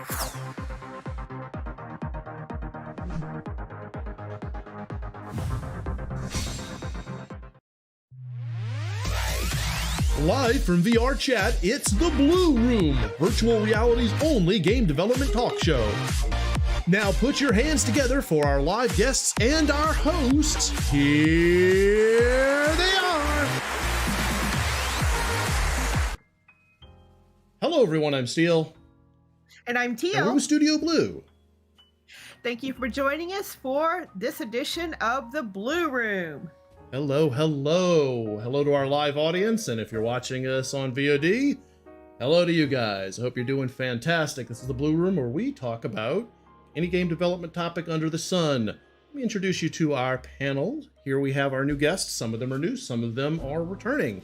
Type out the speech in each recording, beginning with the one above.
Live from VR Chat, it's the Blue Room, virtual reality's only game development talk show. Now put your hands together for our live guests and our hosts. Here they are. Hello everyone, I'm Teal. And I'm Teal. And we're with Studio Blue. Thank you for joining us for this edition of the Blue Room. Hello, hello. Hello to our live audience, and if you're watching us on VOD, hello to you guys. I hope you're doing fantastic. This is the Blue Room, where we talk about any game development topic under the sun. Let me introduce you to our panel. Here we have our new guests. Some of them are new, some of them are returning.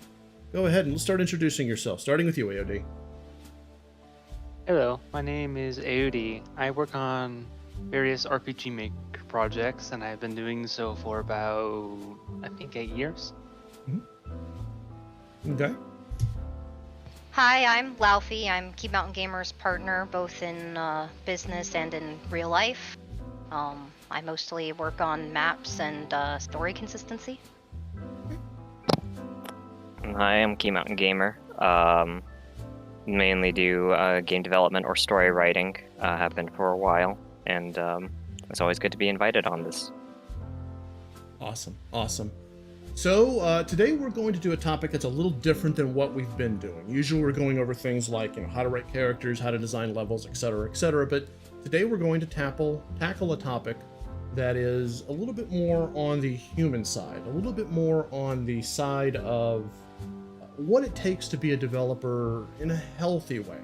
Go ahead and let's start introducing yourself, starting with you, AOD. Hello, my name is AOD. I work on various RPG Maker projects, and I've been doing so for about, I think, 8 years. Okay. Hi, I'm Laoufi. I'm Keep Mountain Gamer's partner, both in business and in real life. I mostly work on maps and story consistency. Hi, I'm Keep Mountain Gamer. Mainly do game development or story writing. Have been for a while, and it's always good to be invited on this. Awesome, awesome. So today we're going to do a topic that's a little different than what we've been doing. Usually we're going over things like, how to write characters, how to design levels, etc., etc. But today we're going to tackle a topic that is a little bit more on the human side, a little bit more on the side of what it takes to be a developer in a healthy way.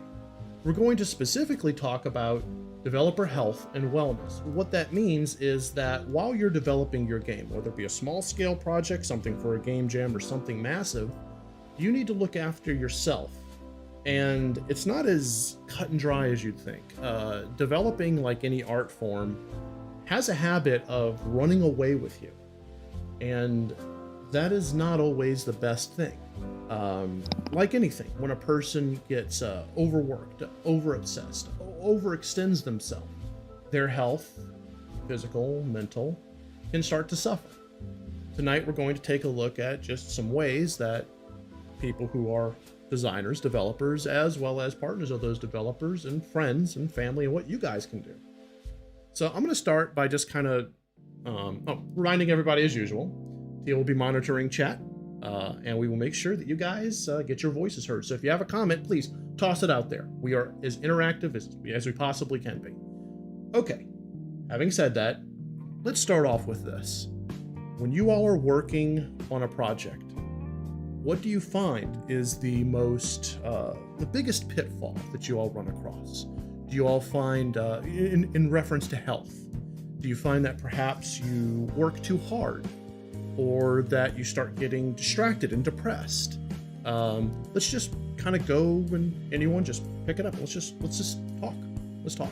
We're going to specifically talk about developer health and wellness. What that means is that while you're developing your game, whether it be a small scale project, something for a game jam, or something massive, you need to look after yourself. And it's not as cut and dry as you'd think. Developing, like any art form, has a habit of running away with you. And that is not always the best thing. Like anything, when a person gets overworked, over-obsessed, overextends themselves, their health, physical, mental, can start to suffer. Tonight we're going to take a look at just some ways that people who are designers, developers, as well as partners of those developers and friends and family, and what you guys can do. So I'm going to start by just kind of reminding everybody, as usual, Teal will be monitoring chat. And we will make sure that you guys get your voices heard. So if you have a comment, please toss it out there. We are as interactive as we possibly can be. Okay, having said that, let's start off with this. When you all are working on a project, what do you find is the biggest pitfall that you all run across? Do you all find, in reference to health, do you find that perhaps you work too hard? Or that you start getting distracted and depressed? Let's just kind of go and anyone just pick it up. Let's just talk. Let's talk.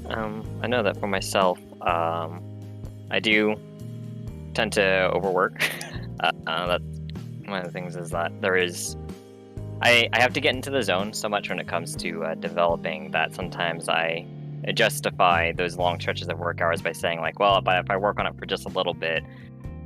I know that for myself, I do tend to overwork. That's one of the things is that I have to get into the zone so much when it comes to developing that sometimes I justify those long stretches of work hours by saying, like, well, if I work on it for just a little bit,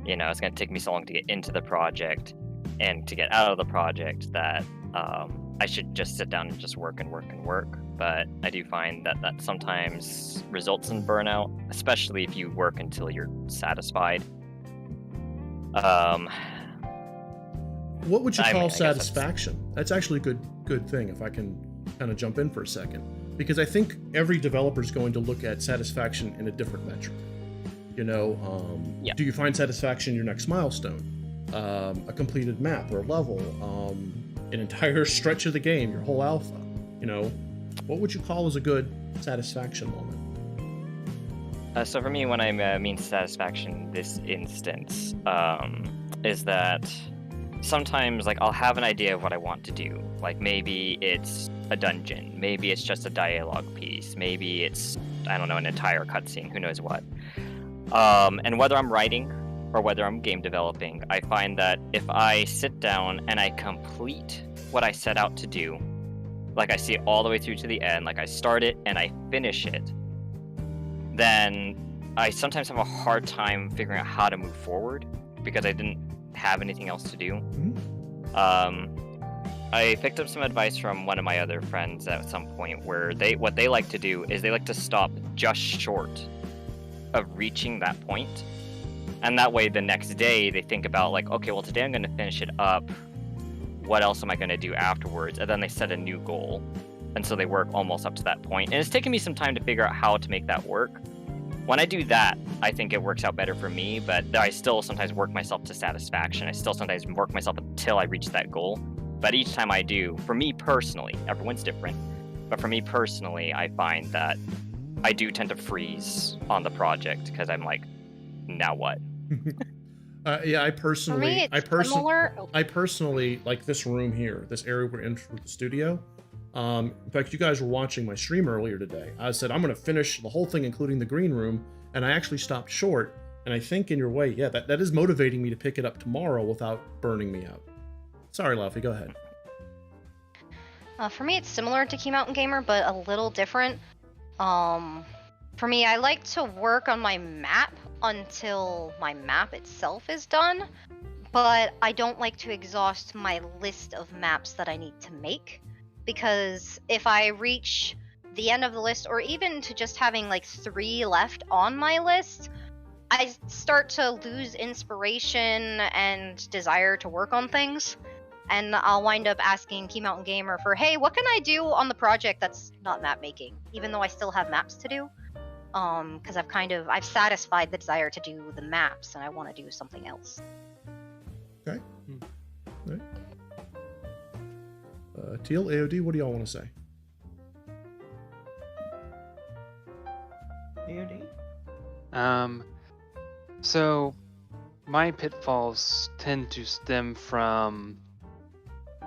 it's going to take me so long to get into the project and to get out of the project that I should just sit down and just work and work and work. But I do find that sometimes results in burnout, especially if you work until you're satisfied. What would you call satisfaction? That's actually a good thing, if I can kind of jump in for a second. Because I think every developer is going to look at satisfaction in a different metric. Do you find satisfaction in your next milestone? A completed map or level? An entire stretch of the game, your whole alpha? What would you call as a good satisfaction moment? So for me, when I mean satisfaction in this instance, is that sometimes I'll have an idea of what I want to do. Like maybe it's a dungeon, maybe it's just a dialogue piece, maybe it's, I don't know, an entire cutscene, who knows what. And whether I'm writing or whether I'm game developing, I find that if I sit down and I complete what I set out to do, like I see it all the way through to the end, like I start it and I finish it, then I sometimes have a hard time figuring out how to move forward because I didn't have anything else to do. I picked up some advice from one of my other friends at some point where what they like to do is they like to stop just short of reaching that point. And that way the next day they think about like, okay, well today I'm going to finish it up. What else am I going to do afterwards? And then they set a new goal. And so they work almost up to that point. And it's taken me some time to figure out how to make that work. When I do that, I think it works out better for me, but I still sometimes work myself to satisfaction. I still sometimes work myself until I reach that goal. But each time I do, for me personally, everyone's different, but for me personally, I find that I do tend to freeze on the project because I'm like, now what? Yeah, I personally like this room here, this area we're in for the studio. In fact, you guys were watching my stream earlier today. I said I'm going to finish the whole thing, including the green room, and I actually stopped short. And I think in your way, yeah, that is motivating me to pick it up tomorrow without burning me out. Sorry, Laoufi, go ahead. For me, it's similar to Key Mountain Gamer, but a little different. For me, I like to work on my map until my map itself is done, but I don't like to exhaust my list of maps that I need to make, because if I reach the end of the list, or even to just having like 3 left on my list, I start to lose inspiration and desire to work on things. And I'll wind up asking Key Mountain Gamer for, hey, what can I do on the project that's not map making, even though I still have maps to do? Because I've satisfied the desire to do the maps, and I want to do something else. Okay. All right. Teal, AOD, what do y'all want to say? AOD? So my pitfalls tend to stem from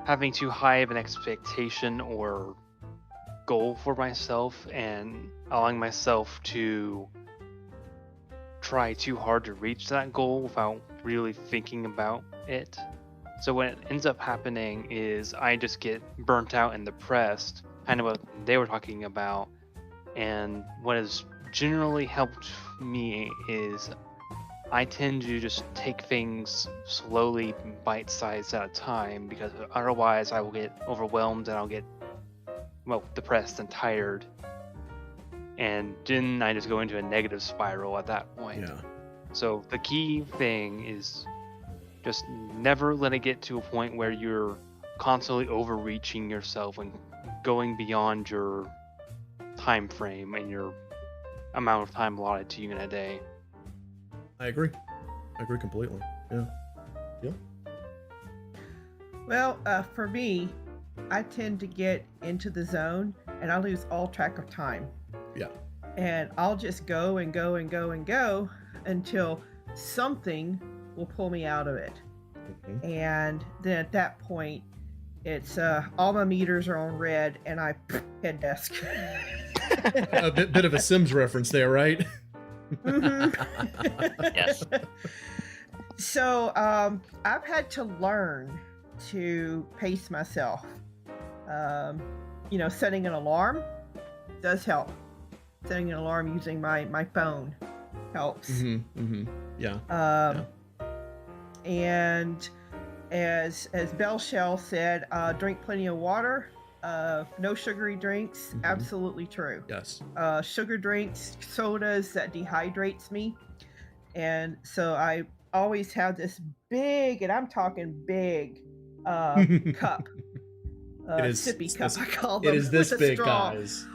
having too high of an expectation or goal for myself and allowing myself to try too hard to reach that goal without really thinking about it. So what ends up happening is I just get burnt out and depressed, kind of what they were talking about. And what has generally helped me is I tend to just take things slowly, bite-sized at a time, because otherwise I will get overwhelmed and I'll get, well, depressed and tired. And then I just go into a negative spiral at that point. Yeah. So the key thing is just never let it get to a point where you're constantly overreaching yourself and going beyond your time frame and your amount of time allotted to you in a day. I agree. I agree completely. Yeah. Yeah. Well, for me, I tend to get into the zone and I lose all track of time. Yeah. And I'll just go and go and go and go until something will pull me out of it. Mm-hmm. And then at that point, it's all my meters are on red and I head desk. A bit of a Sims reference there, right? Mm-hmm. Yes. So I've had to learn to pace myself. Setting an alarm does help. Setting an alarm using my phone helps. Mm-hmm. Mm-hmm. Yeah. And as Bellshell said, drink plenty of water. No sugary drinks. Mm-hmm. Absolutely true. Yes. Sugar drinks, sodas, that dehydrates me. And so I always have this big, and I'm talking big, cup. It is Sippy cup, I call them. It is this with a big, straw. guys.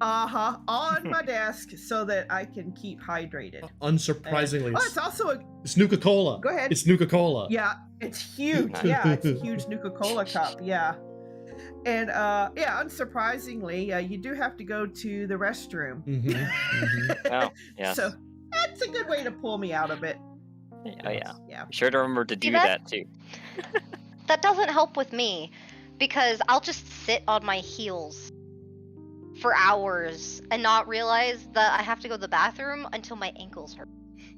On my desk so that I can keep hydrated. Unsurprisingly, It's also a. it's Nuka-Cola. Go ahead. It's Nuka-Cola. Yeah, it's huge. Yeah, it's a huge Nuka-Cola cup. Yeah. And unsurprisingly, you do have to go to the restroom. Mm-hmm. Mm-hmm. Oh, yes. So that's a good way to pull me out of it. Oh, yeah. Yeah. Be sure to remember to do that- that too. That doesn't help with me, because I'll just sit on my heels for hours and not realize that I have to go to the bathroom until my ankles hurt.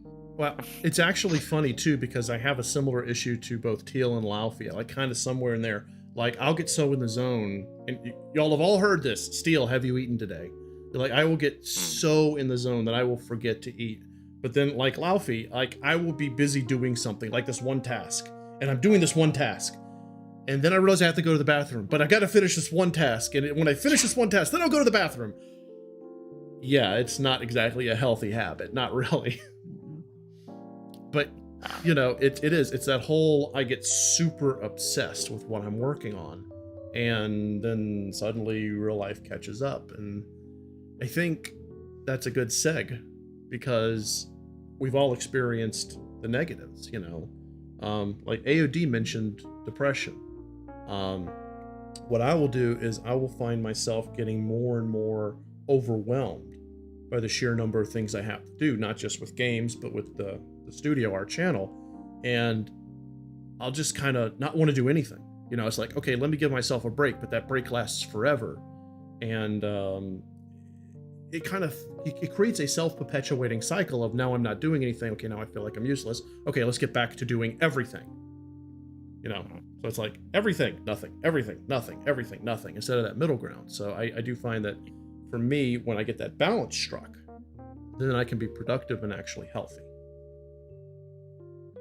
Well, it's actually funny too, because I have a similar issue to both Teal and Laoufi. I like kind of somewhere in there. Like, I'll get so in the zone, and y'all have all heard this. Steel, have you eaten today? Like, I will get so in the zone that I will forget to eat. But then, like Laoufi, like, I will be busy doing something, like this one task, and I'm doing this one task, and then I realize I have to go to the bathroom, but I got to finish this one task, and when I finish this one task, then I'll go to the bathroom. Yeah, it's not exactly a healthy habit, not really. But, you know, it is. It's that whole, I get super obsessed with what I'm working on, and then suddenly real life catches up, and I think that's a good seg, because we've all experienced the negatives, you know. Like AOD mentioned depression. What I will do is I will find myself getting more and more overwhelmed by the sheer number of things I have to do, not just with games, but with the studio, our channel. And I'll just kind of not want to do anything. You know, it's like, okay, let me give myself a break, but that break lasts forever. And it kind of, it creates a self-perpetuating cycle of, now I'm not doing anything. Okay, now I feel like I'm useless. Okay, let's get back to doing everything. You know, so it's like everything, nothing, everything, nothing, everything, nothing, instead of that middle ground. So I do find that for me, when I get that balance struck, then I can be productive and actually healthy.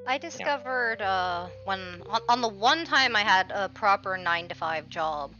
I discovered when on the one time I had a proper 9-to-5 job,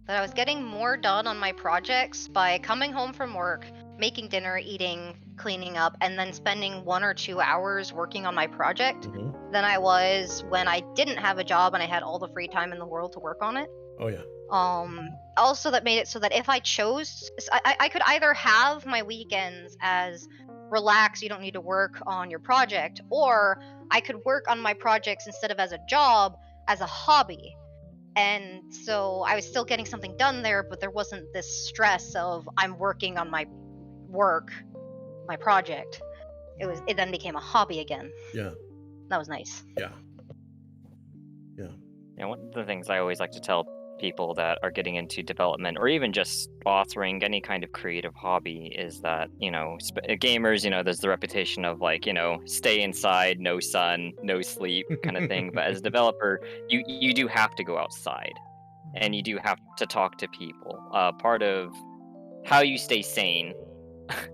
that I was getting more done on my projects by coming home from work, making dinner, eating, cleaning up, and then spending 1 or 2 hours working on my project than I was when I didn't have a job and I had all the free time in the world to work on it. Oh yeah. Also, that made it so that if I chose, I could either have my weekends as relax, you don't need to work on your project, or I could work on my projects instead of as a job, as a hobby. And so I was still getting something done there, but there wasn't this stress of I'm working on my work, my project. It then became a hobby again. Yeah. That was nice. Yeah. Yeah. Yeah, one of the things I always like to tell people that are getting into development or even just authoring any kind of creative hobby is that, you know, gamers, you know, there's the reputation of like, you know, stay inside, no sun, no sleep kind of thing. But as a developer, you do have to go outside and you do have to talk to people. Part of how you stay sane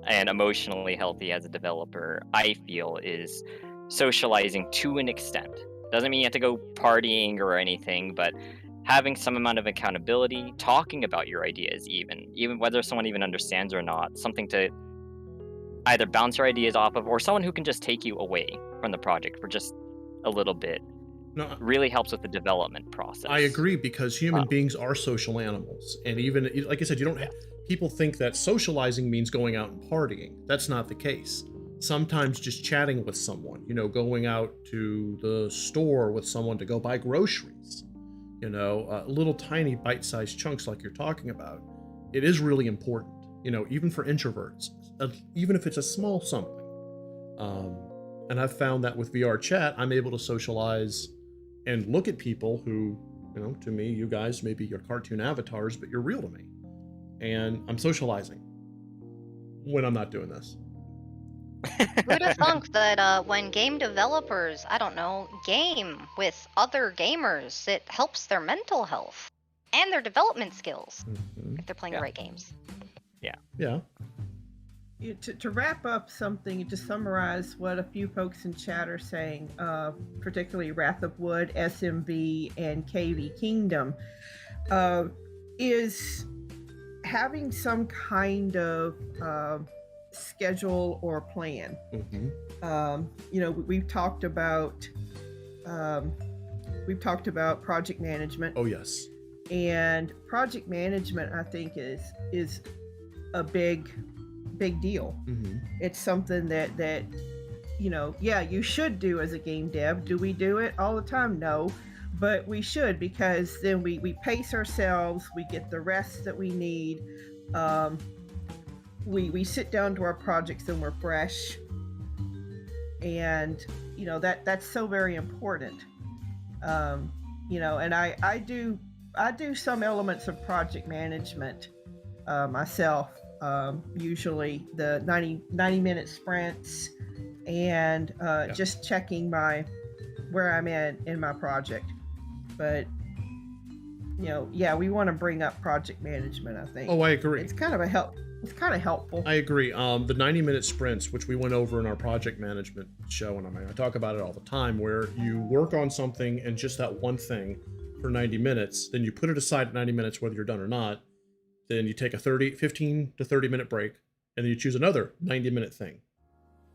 and emotionally healthy as a developer, I feel, is socializing to an extent. Doesn't mean you have to go partying or anything, but having some amount of accountability, talking about your ideas, even whether someone even understands or not, something to either bounce your ideas off of, or someone who can just take you away from the project for just a little bit. No, really helps with the development process. I agree, because human beings are social animals, and even like I said, you don't have, people think that socializing means going out and partying. That's not the case. Sometimes just chatting with someone, you know, going out to the store with someone to go buy groceries, you know, little tiny bite-sized chunks like you're talking about. It is really important, you know, even for introverts, even if it's a small something. And I've found that with VR chat, I'm able to socialize and look at people who, you know, to me, you guys may be your cartoon avatars, but you're real to me. And I'm socializing when I'm not doing this. Who'd have thunk that when game developers, I don't know, game with other gamers, it helps their mental health and their development skills if they're playing the right games. Yeah. To wrap up something, to summarize what a few folks in chat are saying, particularly Wrath of Wood, SMV, and KV Kingdom, is having some kind of schedule or plan. You know, we've talked about project management. Oh yes. And project management, I think, is a big deal. It's something that you know, yeah, you should do as a game dev. Do we do it all the time? No, but we should, because then we pace ourselves, we get the rest that we need, we sit down to our projects and we're fresh, and you know, that's so very important. You know, and I do some elements of project management myself. Usually the 90-minute sprints, and just checking where I'm at in my project. But yeah, we want to bring up project management, I think. Oh, I agree. It's kind of helpful. I agree. The 90-minute sprints, which we went over in our project management show, and I talk about it all the time, where you work on something and just that one thing for 90 minutes, then you put it aside at 90 minutes, whether you're done or not. Then you take a 15 to 30 minute break, and then you choose another 90-minute thing.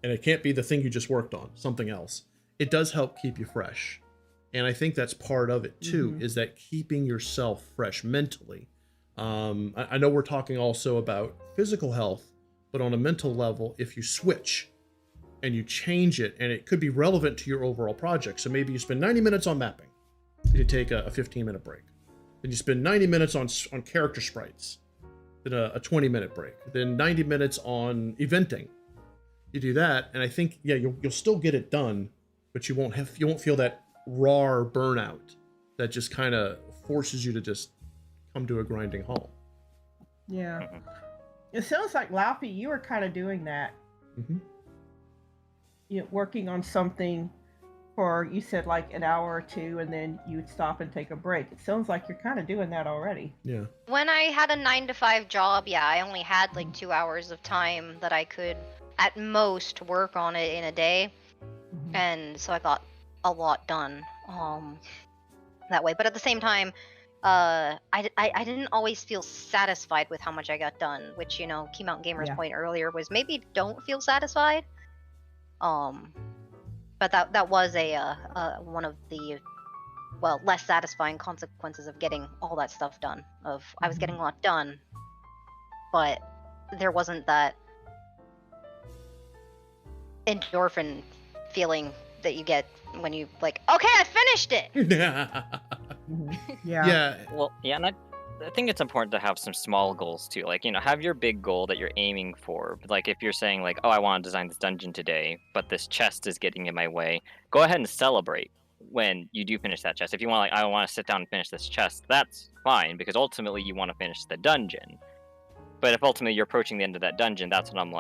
And it can't be the thing you just worked on, something else. It does help keep you fresh. And I think that's part of it too, is that keeping yourself fresh mentally. I know we're talking also about physical health, but on a mental level, if you switch and you change it, and it could be relevant to your overall project. So maybe you spend 90 minutes on mapping, then you take a 15-minute break. Then you spend 90 minutes on character sprites, then a 20-minute break, then 90 minutes on eventing. You do that, and I think, yeah, you'll still get it done, but you won't feel that raw burnout that just kind of forces you to just come to a grinding halt. Yeah. It sounds like, Laoufi, you were kind of doing that. Working on something for, you said, like an hour or two, and then you would stop and take a break. It sounds like you're kind of doing that already. Yeah. When I had a 9 to 5 job, yeah, I only had like 2 hours of time that I could at most work on it in a day. And so I got a lot done that way. But at the same time, I didn't always feel satisfied with how much I got done, which, Key Mountain Gamer's point earlier was maybe don't feel satisfied. But that was one of the less satisfying consequences of getting all that stuff done. I was getting a lot done, but there wasn't that endorphin feeling that you get when you okay, I finished it. Yeah. Well, yeah, and I think it's important to have some small goals too. Have your big goal that you're aiming for. But if you're saying oh, I want to design this dungeon today, but this chest is getting in my way, go ahead and celebrate when you do finish that chest. If you want, I want to sit down and finish this chest, that's fine, because ultimately you want to finish the dungeon. But if ultimately you're approaching the end of that dungeon, that's when I'm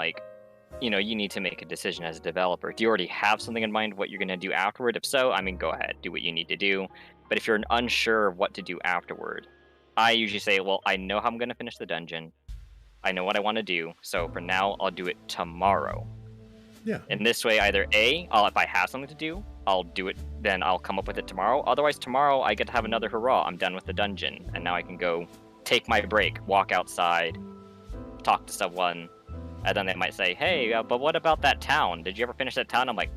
you need to make a decision as a developer. Do you already have something in mind what you're going to do afterward? If so, go ahead, do what you need to do. But if you're unsure of what to do afterward, I usually say, well, I know how I'm going to finish the dungeon. I know what I want to do. So for now, I'll do it tomorrow. Yeah. In this way, either A, if I have something to do, I'll do it, then I'll come up with it tomorrow. Otherwise, tomorrow I get to have another hurrah. I'm done with the dungeon. And now I can go take my break, walk outside, talk to someone. And then they might say, hey, but what about that town? Did you ever finish that town? I'm like,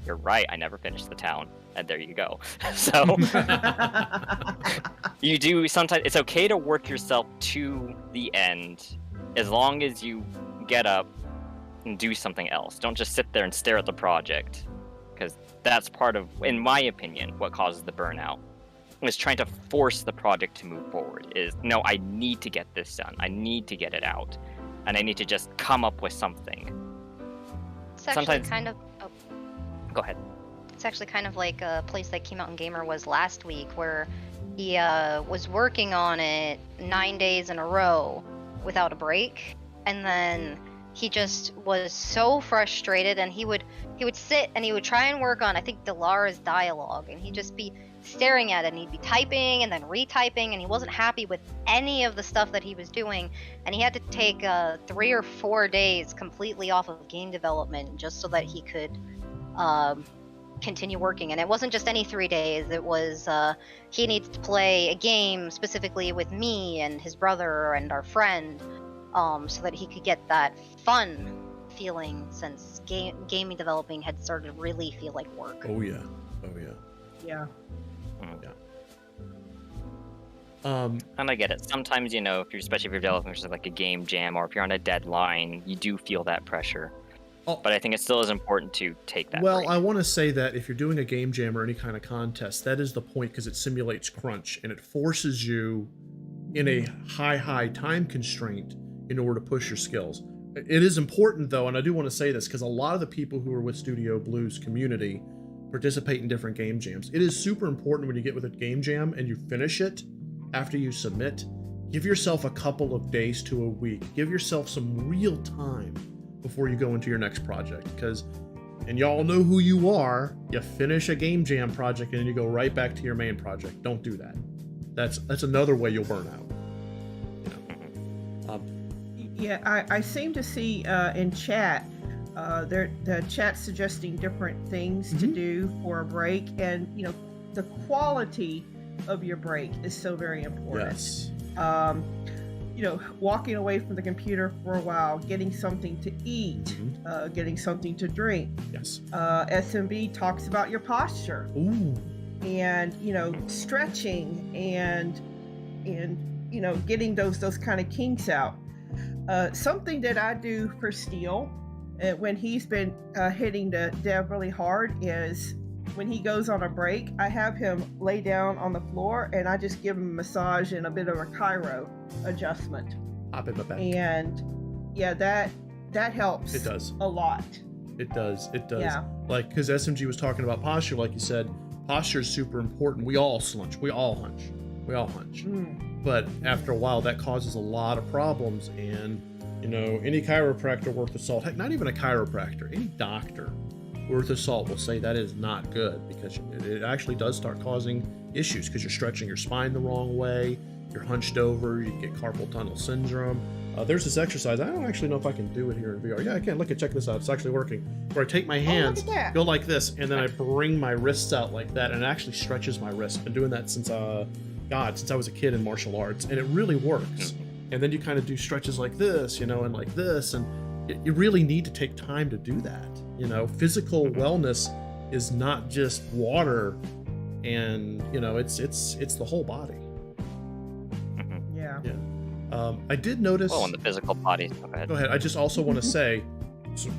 you're right, I never finished the town. And there you go. So you do sometimes, it's okay to work yourself to the end as long as you get up and do something else. Don't just sit there and stare at the project, because that's part of, in my opinion, what causes the burnout. Is trying to force the project to move forward. Is, no, I need to get this done. I need to get it out. And I need to just come up with something. It's actually Sometimes... kind of... Oh. Go ahead. It's actually kind of like a place that Key Mountain Gamer was last week, where he was working on it 9 days in a row without a break. And then he just was so frustrated, and he would sit and he would try and work on, I think, Delara's dialogue, and he'd just be staring at it, and he'd be typing and then retyping, and he wasn't happy with any of the stuff that he was doing, and he had to take 3 or 4 days completely off of game development just so that he could continue working. And it wasn't just any 3 days, it was he needs to play a game specifically with me and his brother and our friend, so that he could get that fun feeling, since gaming developing had started to really feel like work. Oh yeah. Yeah. And I get it. Sometimes, especially if you're developing like a game jam, or if you're on a deadline, you do feel that pressure. Oh. But I think it still is important to take that Well, break. I want to say that if you're doing a game jam or any kind of contest, that is the point, because it simulates crunch, and it forces you in a high time constraint in order to push your skills. It is important, though, and I do want to say this, because a lot of the people who are with Studio Blue's community participate in different game jams. It is super important when you get with a game jam and you finish it after you submit, give yourself a couple of days to a week. Give yourself some real time before you go into your next project, because, and y'all know who you are, you finish a game jam project and then you go right back to your main project. Don't do that. that's another way you'll burn out. Yeah, I seem to see in chat, the chat suggesting different things to do for a break, and the quality of your break is so very important. Yes. Walking away from the computer for a while, getting something to eat, getting something to drink. Yes. SMB talks about your posture. Ooh. And stretching and getting those kind of kinks out. Something that I do for Teal when he's been hitting the dev really hard is when he goes on a break, I have him lay down on the floor and I just give him a massage and a bit of a chiro adjustment. Hop in the back. And yeah, that helps. It does a lot. It does. Yeah. Like, because SMG was talking about posture, like you said, posture is super important. We all hunch. But after a while, that causes a lot of problems. And, any chiropractor worth of salt, heck, not even a chiropractor, any doctor worth of salt will say that is not good, because it actually does start causing issues because you're stretching your spine the wrong way, you're hunched over, you get carpal tunnel syndrome. There's this exercise, I don't actually know if I can do it here in VR. Yeah, I can. Look at, check this out. It's actually working. Where I take my hands, go like this, and then I bring my wrists out like that, and it actually stretches my wrists. I've been doing that since I was a kid in martial arts, and it really works. And then you kind of do stretches like this, and like this, and you really need to take time to do that. Physical wellness is not just water, and it's the whole body. Yeah. I did notice. Well, in the physical body. Go ahead. I just also want to say, so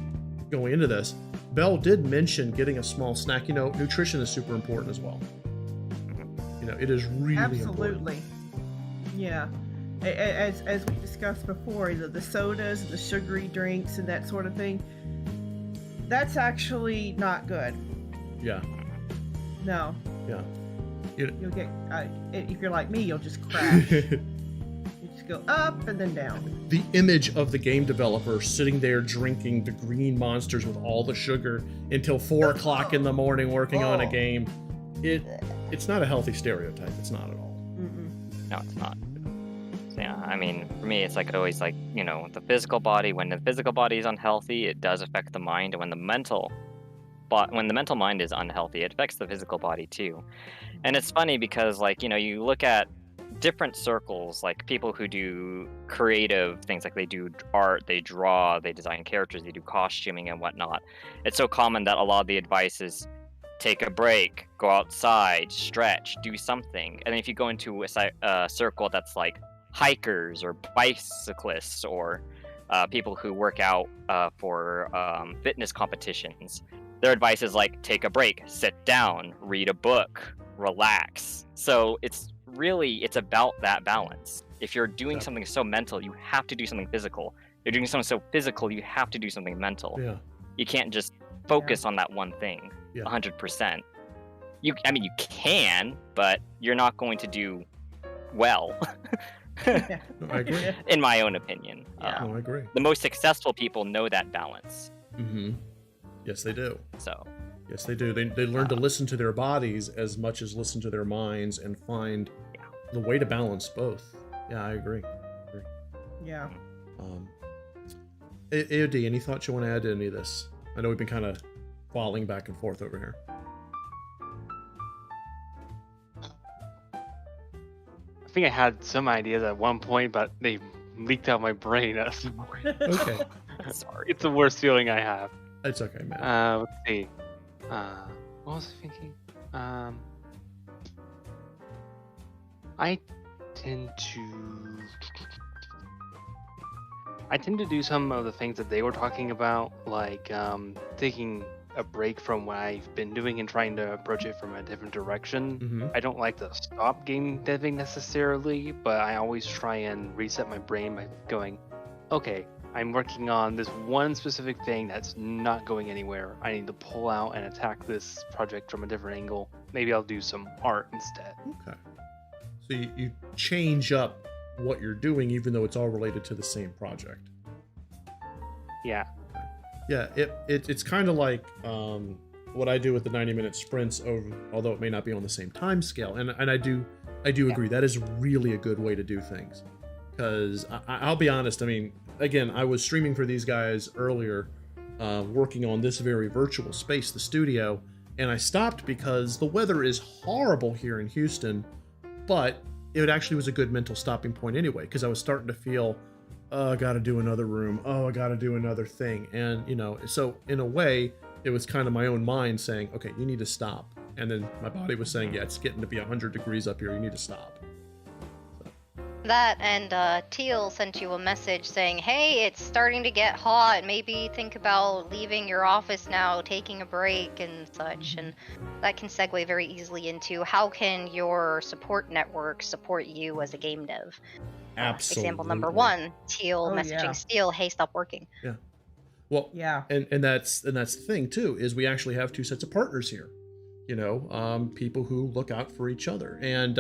going into this, Belle did mention getting a small snack. Nutrition is super important as well. It is really absolutely important. Yeah. As we discussed before, the sodas, the sugary drinks, and that sort of thing, that's actually not good. Yeah. No. Yeah. You'll get if you're like me, you'll just crash. You just go up and then down. The image of the game developer sitting there drinking the green monsters with all the sugar until 4 o'clock in the morning working on a game, it's not a healthy stereotype. It's not at all. No, it's not. Yeah, I mean, for me, it's always the physical body. When the physical body is unhealthy, it does affect the mind, and when the mental mind is unhealthy, it affects the physical body too. And it's funny because, you look at different circles, like people who do creative things, like they do art, they draw, they design characters, they do costuming and whatnot. It's so common that a lot of the advice is take a break, go outside, stretch, do something. And then if you go into a circle that's like hikers or bicyclists or people who work out for fitness competitions, their advice is take a break, sit down, read a book, relax. So it's about that balance. If you're doing something so mental, you have to do something physical. If you're doing something so physical, you have to do something mental. Yeah. You can't just focus on that one thing 100%. You can, but you're not going to do well. No, I agree. In my own opinion. I agree. The most successful people know that balance. Yes, they do. So. Yes, they do. They learn to listen to their bodies as much as listen to their minds and find the way to balance both. Yeah, I agree. Yeah. AOD, any thoughts you want to add to any of this? I know we've been kind of falling back and forth over here. I think I had some ideas at one point, but they leaked out my brain at some point. Okay. Sorry. It's the worst feeling I have. It's okay, man. Let's see. What was I thinking? I tend to do some of the things that they were talking about, like taking a break from what I've been doing and trying to approach it from a different direction. I don't like to stop game deving necessarily, but I always try and reset my brain by going, okay, I'm working on this one specific thing that's not going anywhere. I need to pull out and attack this project from a different angle. Maybe I'll do some art instead. Okay. So you change up what you're doing, even though it's all related to the same project. Yeah. Yeah, it's kind of like what I do with the 90-minute sprints, although it may not be on the same time scale. And I do I do agree. That is really a good way to do things. Because I'll be honest, I mean, again, I was streaming for these guys earlier, working on this very virtual space, the studio, and I stopped because the weather is horrible here in Houston, but it actually was a good mental stopping point anyway, because I was starting to feel, oh, I gotta do another room, oh, I gotta do another thing. And, you know, so in a way, it was kind of my own mind saying, okay, you need to stop. And then my body was saying, yeah, it's getting to be 100 degrees up here, you need to stop. That and Teal sent you a message saying, hey, it's starting to get hot. Maybe think about leaving your office now, taking a break and such. And that can segue very easily into how can your support network support you as a game dev? Absolutely. Example number one, Teal messaging Steel, hey, stop working. Yeah. Well, Yeah. And that's the thing too, is we actually have two sets of partners here. You know, people who look out for each other. And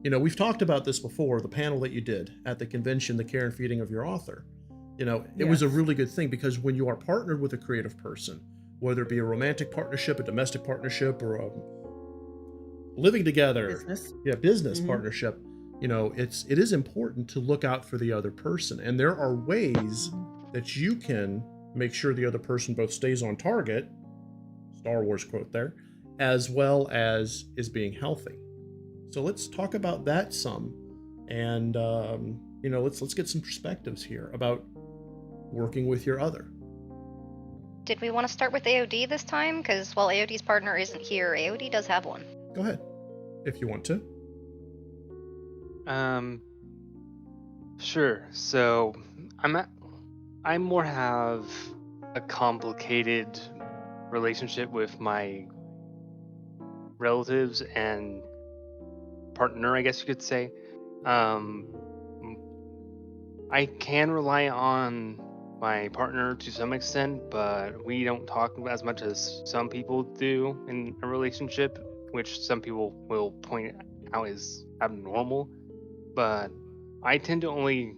you know, we've talked about this before, the panel that you did at the convention, the care and feeding of your author. You know, it was a really good thing, because when you are partnered with a creative person, whether it be a romantic partnership, a domestic partnership, or a living together, business partnership, you know, it is important to look out for the other person. And there are ways that you can make sure the other person both stays on target, Star Wars quote there, as well as is being healthy. So let's talk about that some, and you know, let's get some perspectives here about working with your other. Did we want to start with AOD this time? Because while AOD's partner isn't here, AOD does have one. Go ahead, if you want to. Sure. So I more have a complicated relationship with my relatives and partner, I guess you could say. I can rely on my partner to some extent, but we don't talk as much as some people do in a relationship, which some people will point out is abnormal. But I tend to only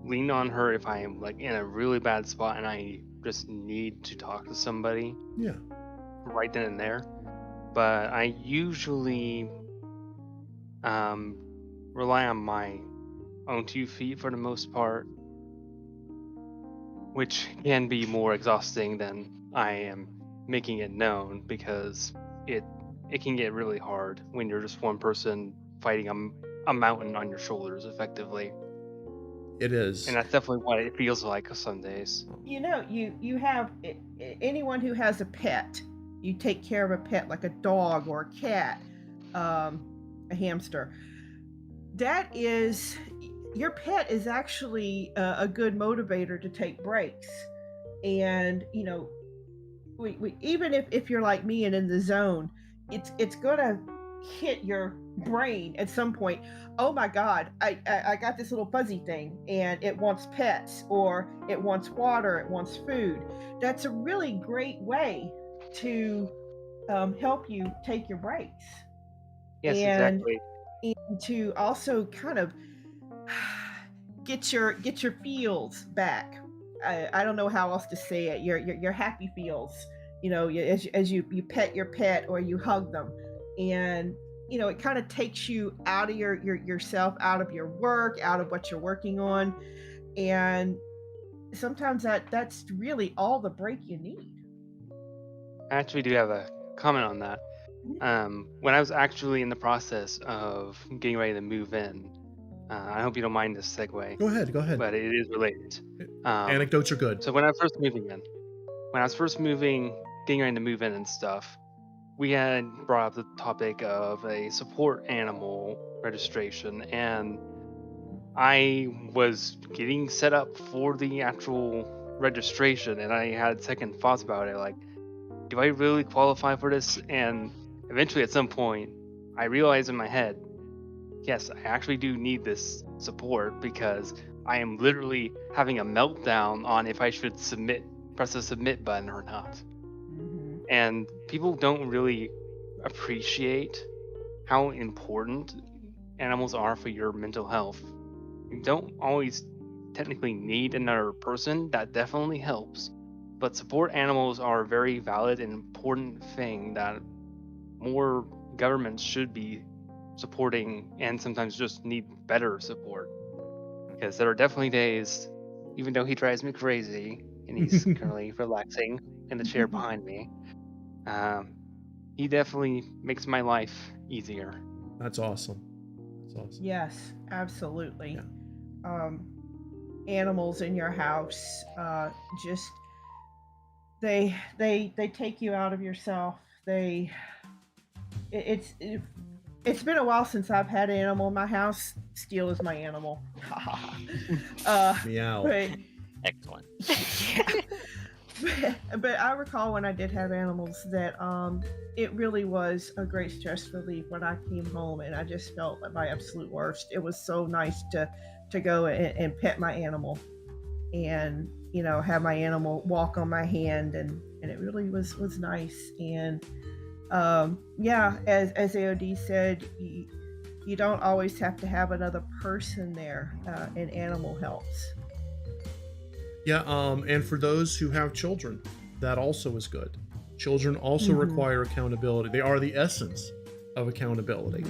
lean on her if I am like in a really bad spot and I just need to talk to somebody. Yeah. Right then and there. But I usually rely on my own 2 feet for the most part, which can be more exhausting than I am making it known, because it can get really hard when you're just one person fighting a mountain on your shoulders effectively. It is. And that's definitely what it feels like some days. You know, you have anyone who has a pet, you take care of a pet like a dog or a cat, a hamster. That is, your pet is actually a good motivator to take breaks. And, you know, we even if you're like me and in the zone, it's gonna hit your brain at some point. Oh my God, I got this little fuzzy thing and it wants pets, or it wants water, it wants food. That's a really great way to help you take your breaks. Yes, and, exactly. And to also kind of get your feels back. I don't know how else to say it. Your happy feels. You know, as you pet your pet or you hug them, and you know, it kind of takes you out of yourself, out of your work, out of what you're working on, and sometimes that's really all the break you need. I actually do have a comment on that. When I was actually in the process of getting ready to move in, I hope you don't mind this segue. Go ahead. But it is related. Anecdotes are good. So when I was first moving, getting ready to move in and stuff, we had brought up the topic of a support animal registration, and I was getting set up for the actual registration, and I had second thoughts about it, like, do I really qualify for this? And eventually at some point, I realized in my head, yes, I actually do need this support, because I am literally having a meltdown on if I should press the submit button or not. And people don't really appreciate how important animals are for your mental health. You don't always technically need another person. That definitely helps. But support animals are a very valid and important thing that more governments should be supporting and sometimes just need better support. Because there are definitely days, even though he drives me crazy and he's currently relaxing in the chair behind me, he definitely makes my life easier. That's awesome. That's awesome. Yes, absolutely. Yeah. Animals in your house, just they take you out of yourself. It's been a while since I've had an animal in my house. Steel is my animal. Meow. But Excellent. but I recall when I did have animals that it really was a great stress relief when I came home and I just felt like my absolute worst. It was so nice to go and pet my animal and have my animal walk on my hand, and it really was nice. And yeah, as AOD said, you don't always have to have another person there, and animal helps. Yeah, and for those who have children, that also is good. Children also require accountability. They are the essence of accountability.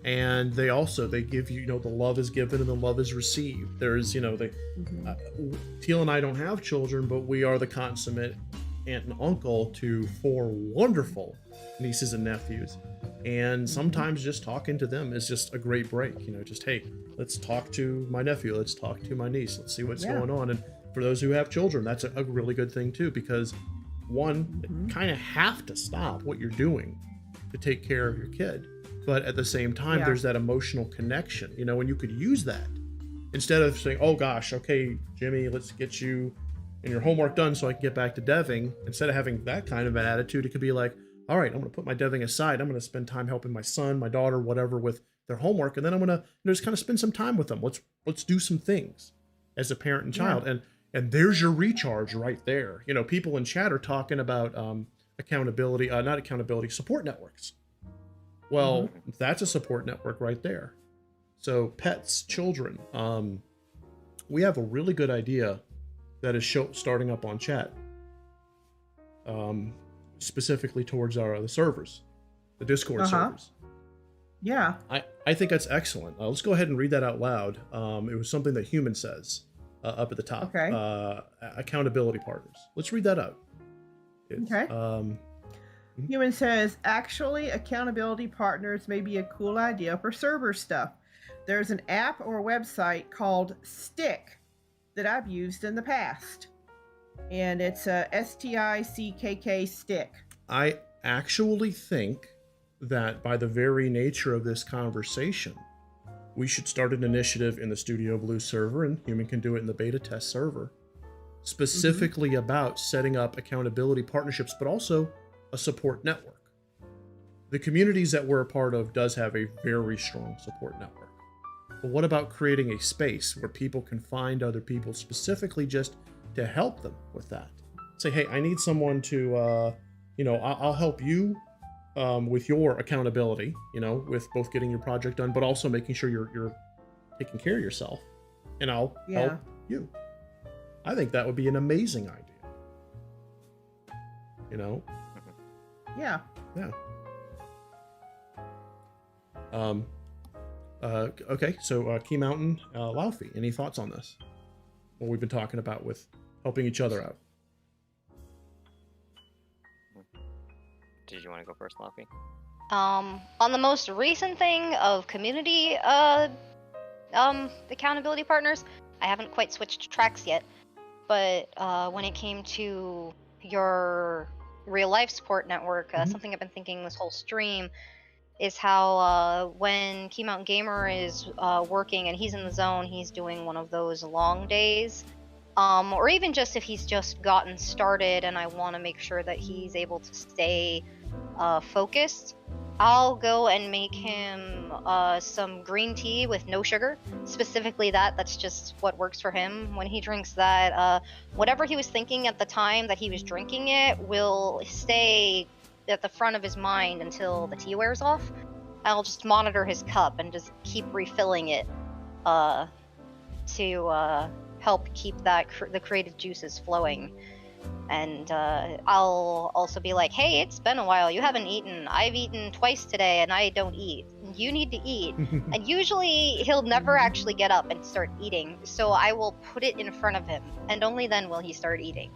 And they give you, the love is given and the love is received. There's, Teal and I don't have children, but we are the consummate aunt and uncle to 4 wonderful nieces and nephews. And sometimes just talking to them is just a great break. Just, hey, let's talk to my nephew. Let's talk to my niece. Let's see what's going on. And for those who have children, that's a really good thing too, because one, you kind of have to stop what you're doing to take care of your kid. But at the same time, there's that emotional connection, and you could use that instead of saying, oh gosh, okay, Jimmy, let's get you and your homework done so I can get back to deving. Instead of having that kind of an attitude, it could be like, all right, I'm going to put my deving aside. I'm going to spend time helping my son, my daughter, whatever, with their homework. And then I'm going to just kind of spend some time with them. Let's do some things as a parent and child. And there's your recharge right there. People in chat are talking about support networks. Well, that's a support network right there. So pets, children, we have a really good idea that is starting up on chat, specifically towards the servers, the Discord servers. Yeah. I think that's excellent. Let's go ahead and read that out loud. It was something that Human says up at the top. Okay. Accountability partners. Let's read that out. Okay. Human says, actually, accountability partners may be a cool idea for server stuff. There's an app or website called Stick that I've used in the past. And it's a STICKK Stick. I actually think that by the very nature of this conversation, we should start an initiative in the Studio Blue server, and Human can do it in the beta test server, specifically about setting up accountability partnerships, but also a support network. The communities that we're a part of does have a very strong support network. But what about creating a space where people can find other people specifically just to help them with that? Say, hey, I need someone to, I'll help you with your accountability, with both getting your project done, but also making sure you're taking care of yourself, and I'll help you. I think that would be an amazing idea. Yeah. Yeah. Okay, so Key Mountain, Laoufi, any thoughts on this? What we've been talking about with helping each other out. Did you want to go first, Laoufi? On the most recent thing of community accountability partners, I haven't quite switched tracks yet, but when it came to your real life support network, something I've been thinking this whole stream is how when Key Mountain Gamer is working and he's in the zone, he's doing one of those long days, or even just if he's just gotten started and I want to make sure that he's able to stay focused, I'll go and make him some green tea with no sugar. Specifically that's just what works for him. When he drinks that, whatever he was thinking at the time that he was drinking it will stay at the front of his mind until the tea wears off. I'll just monitor his cup and just keep refilling it to help keep the creative juices flowing. And I'll also be like, hey, it's been a while. You haven't eaten. I've eaten twice today and I don't eat. You need to eat. And usually he'll never actually get up and start eating. So I will put it in front of him and only then will he start eating.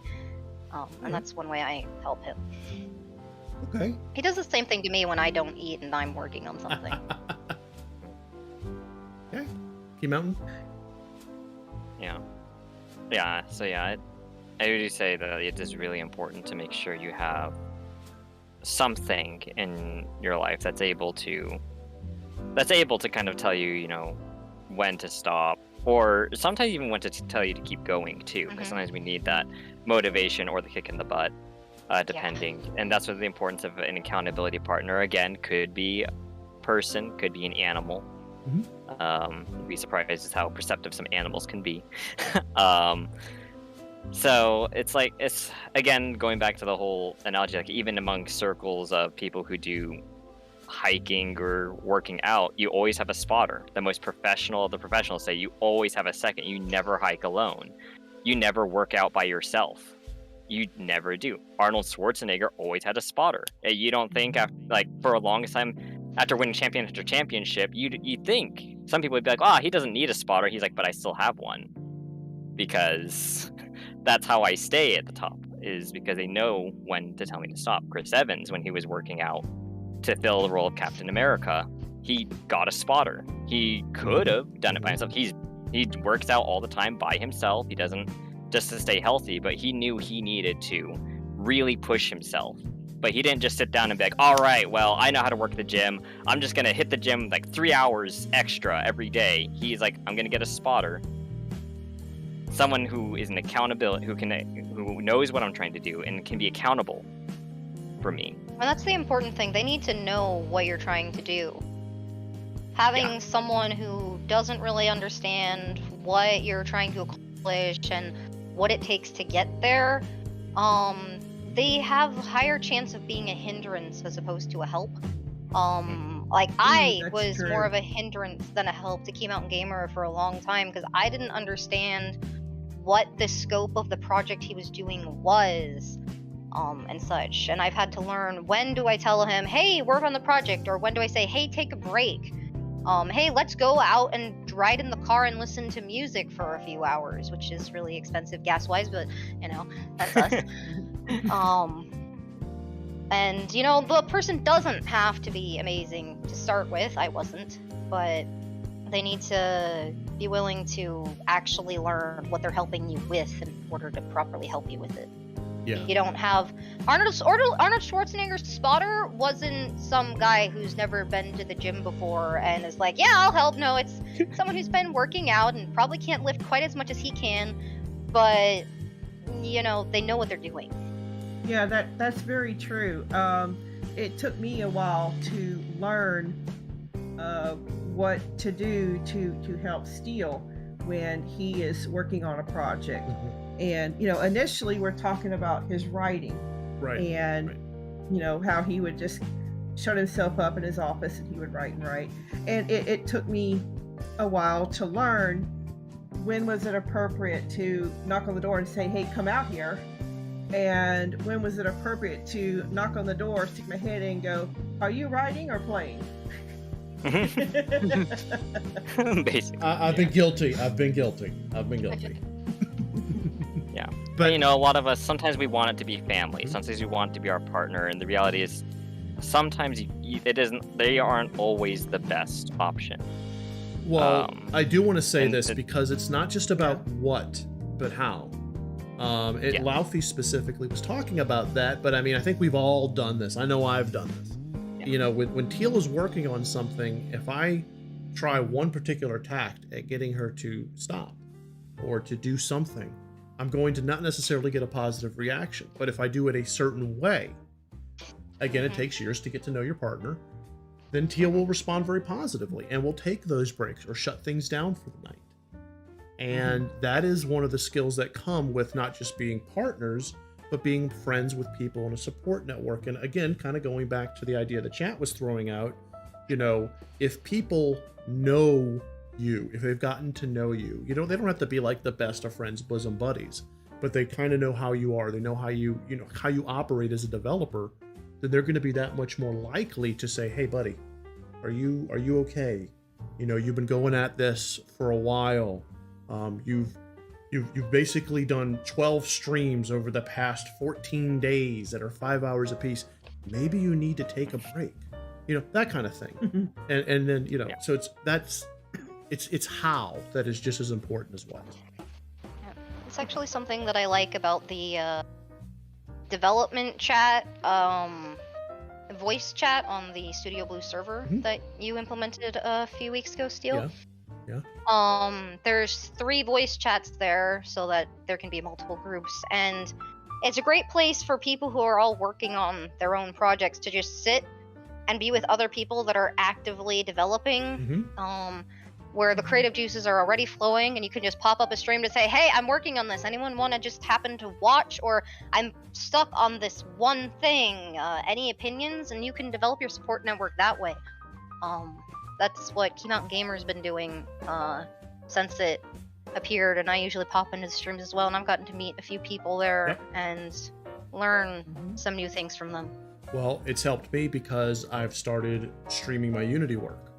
And that's one way I help him. Okay. He does the same thing to me when I don't eat and I'm working on something. Okay. Key Mountain? Yeah. Yeah, so yeah, I do say that it is really important to make sure you have something in your life that's able to kind of tell you, you know, when to stop, or sometimes even when to tell you to keep going too, because sometimes we need that motivation or the kick in the butt, depending. And that's what the importance of an accountability partner, again, could be a person, could be an animal. You'd be surprised as how perceptive some animals can be. So it's like, it's again going back to the whole analogy, like even among circles of people who do hiking or working out, you always have a spotter. The most professional of the professionals say you always have a second. You never hike alone. You never work out by yourself. You never do. Arnold Schwarzenegger always had a spotter. You don't think after, like, for a longest time after winning championship after championship, you think some people would be like, he doesn't need a spotter. He's like, but I still have one, because that's how I stay at the top, is because they know when to tell me to stop. Chris Evans, when he was working out to fill the role of Captain America, he got a spotter. He could have done it by himself. He works out all the time by himself. He doesn't, just to stay healthy, but he knew he needed to really push himself. But he didn't just sit down and be like, all right, well, I know how to work the gym. I'm just going to hit the gym like 3 hours extra every day. He's like, I'm going to get a spotter. Someone who is an accountability, who knows what I'm trying to do and can be accountable for me. And that's the important thing. They need to know what you're trying to do. Having someone who doesn't really understand what you're trying to accomplish and what it takes to get there, they have a higher chance of being a hindrance as opposed to a help. Like I was more of a hindrance than a help to Key Mountain Gamer for a long time, because I didn't understand what the scope of the project he was doing was, and such. And I've had to learn, when do I tell him, hey, work on the project, or when do I say, hey, take a break? Hey, let's go out and ride in the car and listen to music for a few hours, which is really expensive gas-wise, but, you know, that's us. And, you know, the person doesn't have to be amazing to start with. I wasn't, but they need to be willing to actually learn what they're helping you with in order to properly help you with it. Yeah. You don't have Arnold Schwarzenegger's spotter wasn't some guy who's never been to the gym before and is like, yeah, I'll help. No, it's someone who's been working out and probably can't lift quite as much as he can, but, you know, they know what they're doing. Yeah, that's very true. It took me a while to learn what to do to help Teal when he is working on a project. And, you know, initially we're talking about his writing. Right. And, you know, how he would just shut himself up in his office and he would write and write. And it took me a while to learn when was it appropriate to knock on the door and say, hey, come out here. And when was it appropriate to knock on the door, stick my head in and go, are you writing or playing? Basically. I've been guilty. Yeah. But you know, a lot of us, sometimes we want it to be family. Sometimes we want it to be our partner. And the reality is, sometimes it isn't, they aren't always the best option. Well, I do want to say this because it's not just about what, but how. Laoufi specifically was talking about that, but I mean, I think we've all done this. I know I've done this. Yeah. You know, when Teal is working on something, if I try one particular tact at getting her to stop or to do something, I'm going to not necessarily get a positive reaction. But if I do it a certain way, again, it takes years to get to know your partner, then Teal will respond very positively and will take those breaks or shut things down for the night. And that is one of the skills that come with not just being partners, but being friends with people in a support network. And again, kind of going back to the idea the chat was throwing out, you know, if people know you, if they've gotten to know you, you know, they don't have to be like the best of friends, bosom buddies, but they kind of know how you are. They know how you know how you operate as a developer. Then they're going to be that much more likely to say, "Hey, buddy, are you okay? You know, you've been going at this for a while. You've basically done 12 streams over the past 14 days that are 5 hours apiece. Maybe you need to take a break." You know, that kind of thing. And then, you know, so it's how that is just as important as well. It's actually something that I like about the development chat, voice chat on the Studio Blue server that you implemented a few weeks ago, Steel. Yeah. There's 3 voice chats there so that there can be multiple groups, and it's a great place for people who are all working on their own projects to just sit and be with other people that are actively developing, where the creative juices are already flowing, and you can just pop up a stream to say, "Hey, I'm working on this. Anyone want to just happen to watch?" Or, "I'm stuck on this one thing. Any opinions?" And you can develop your support network that way. That's what Key Mountain Gamer's been doing since it appeared, and I usually pop into the streams as well, and I've gotten to meet a few people there and learn some new things from them. Well, it's helped me because I've started streaming my Unity work.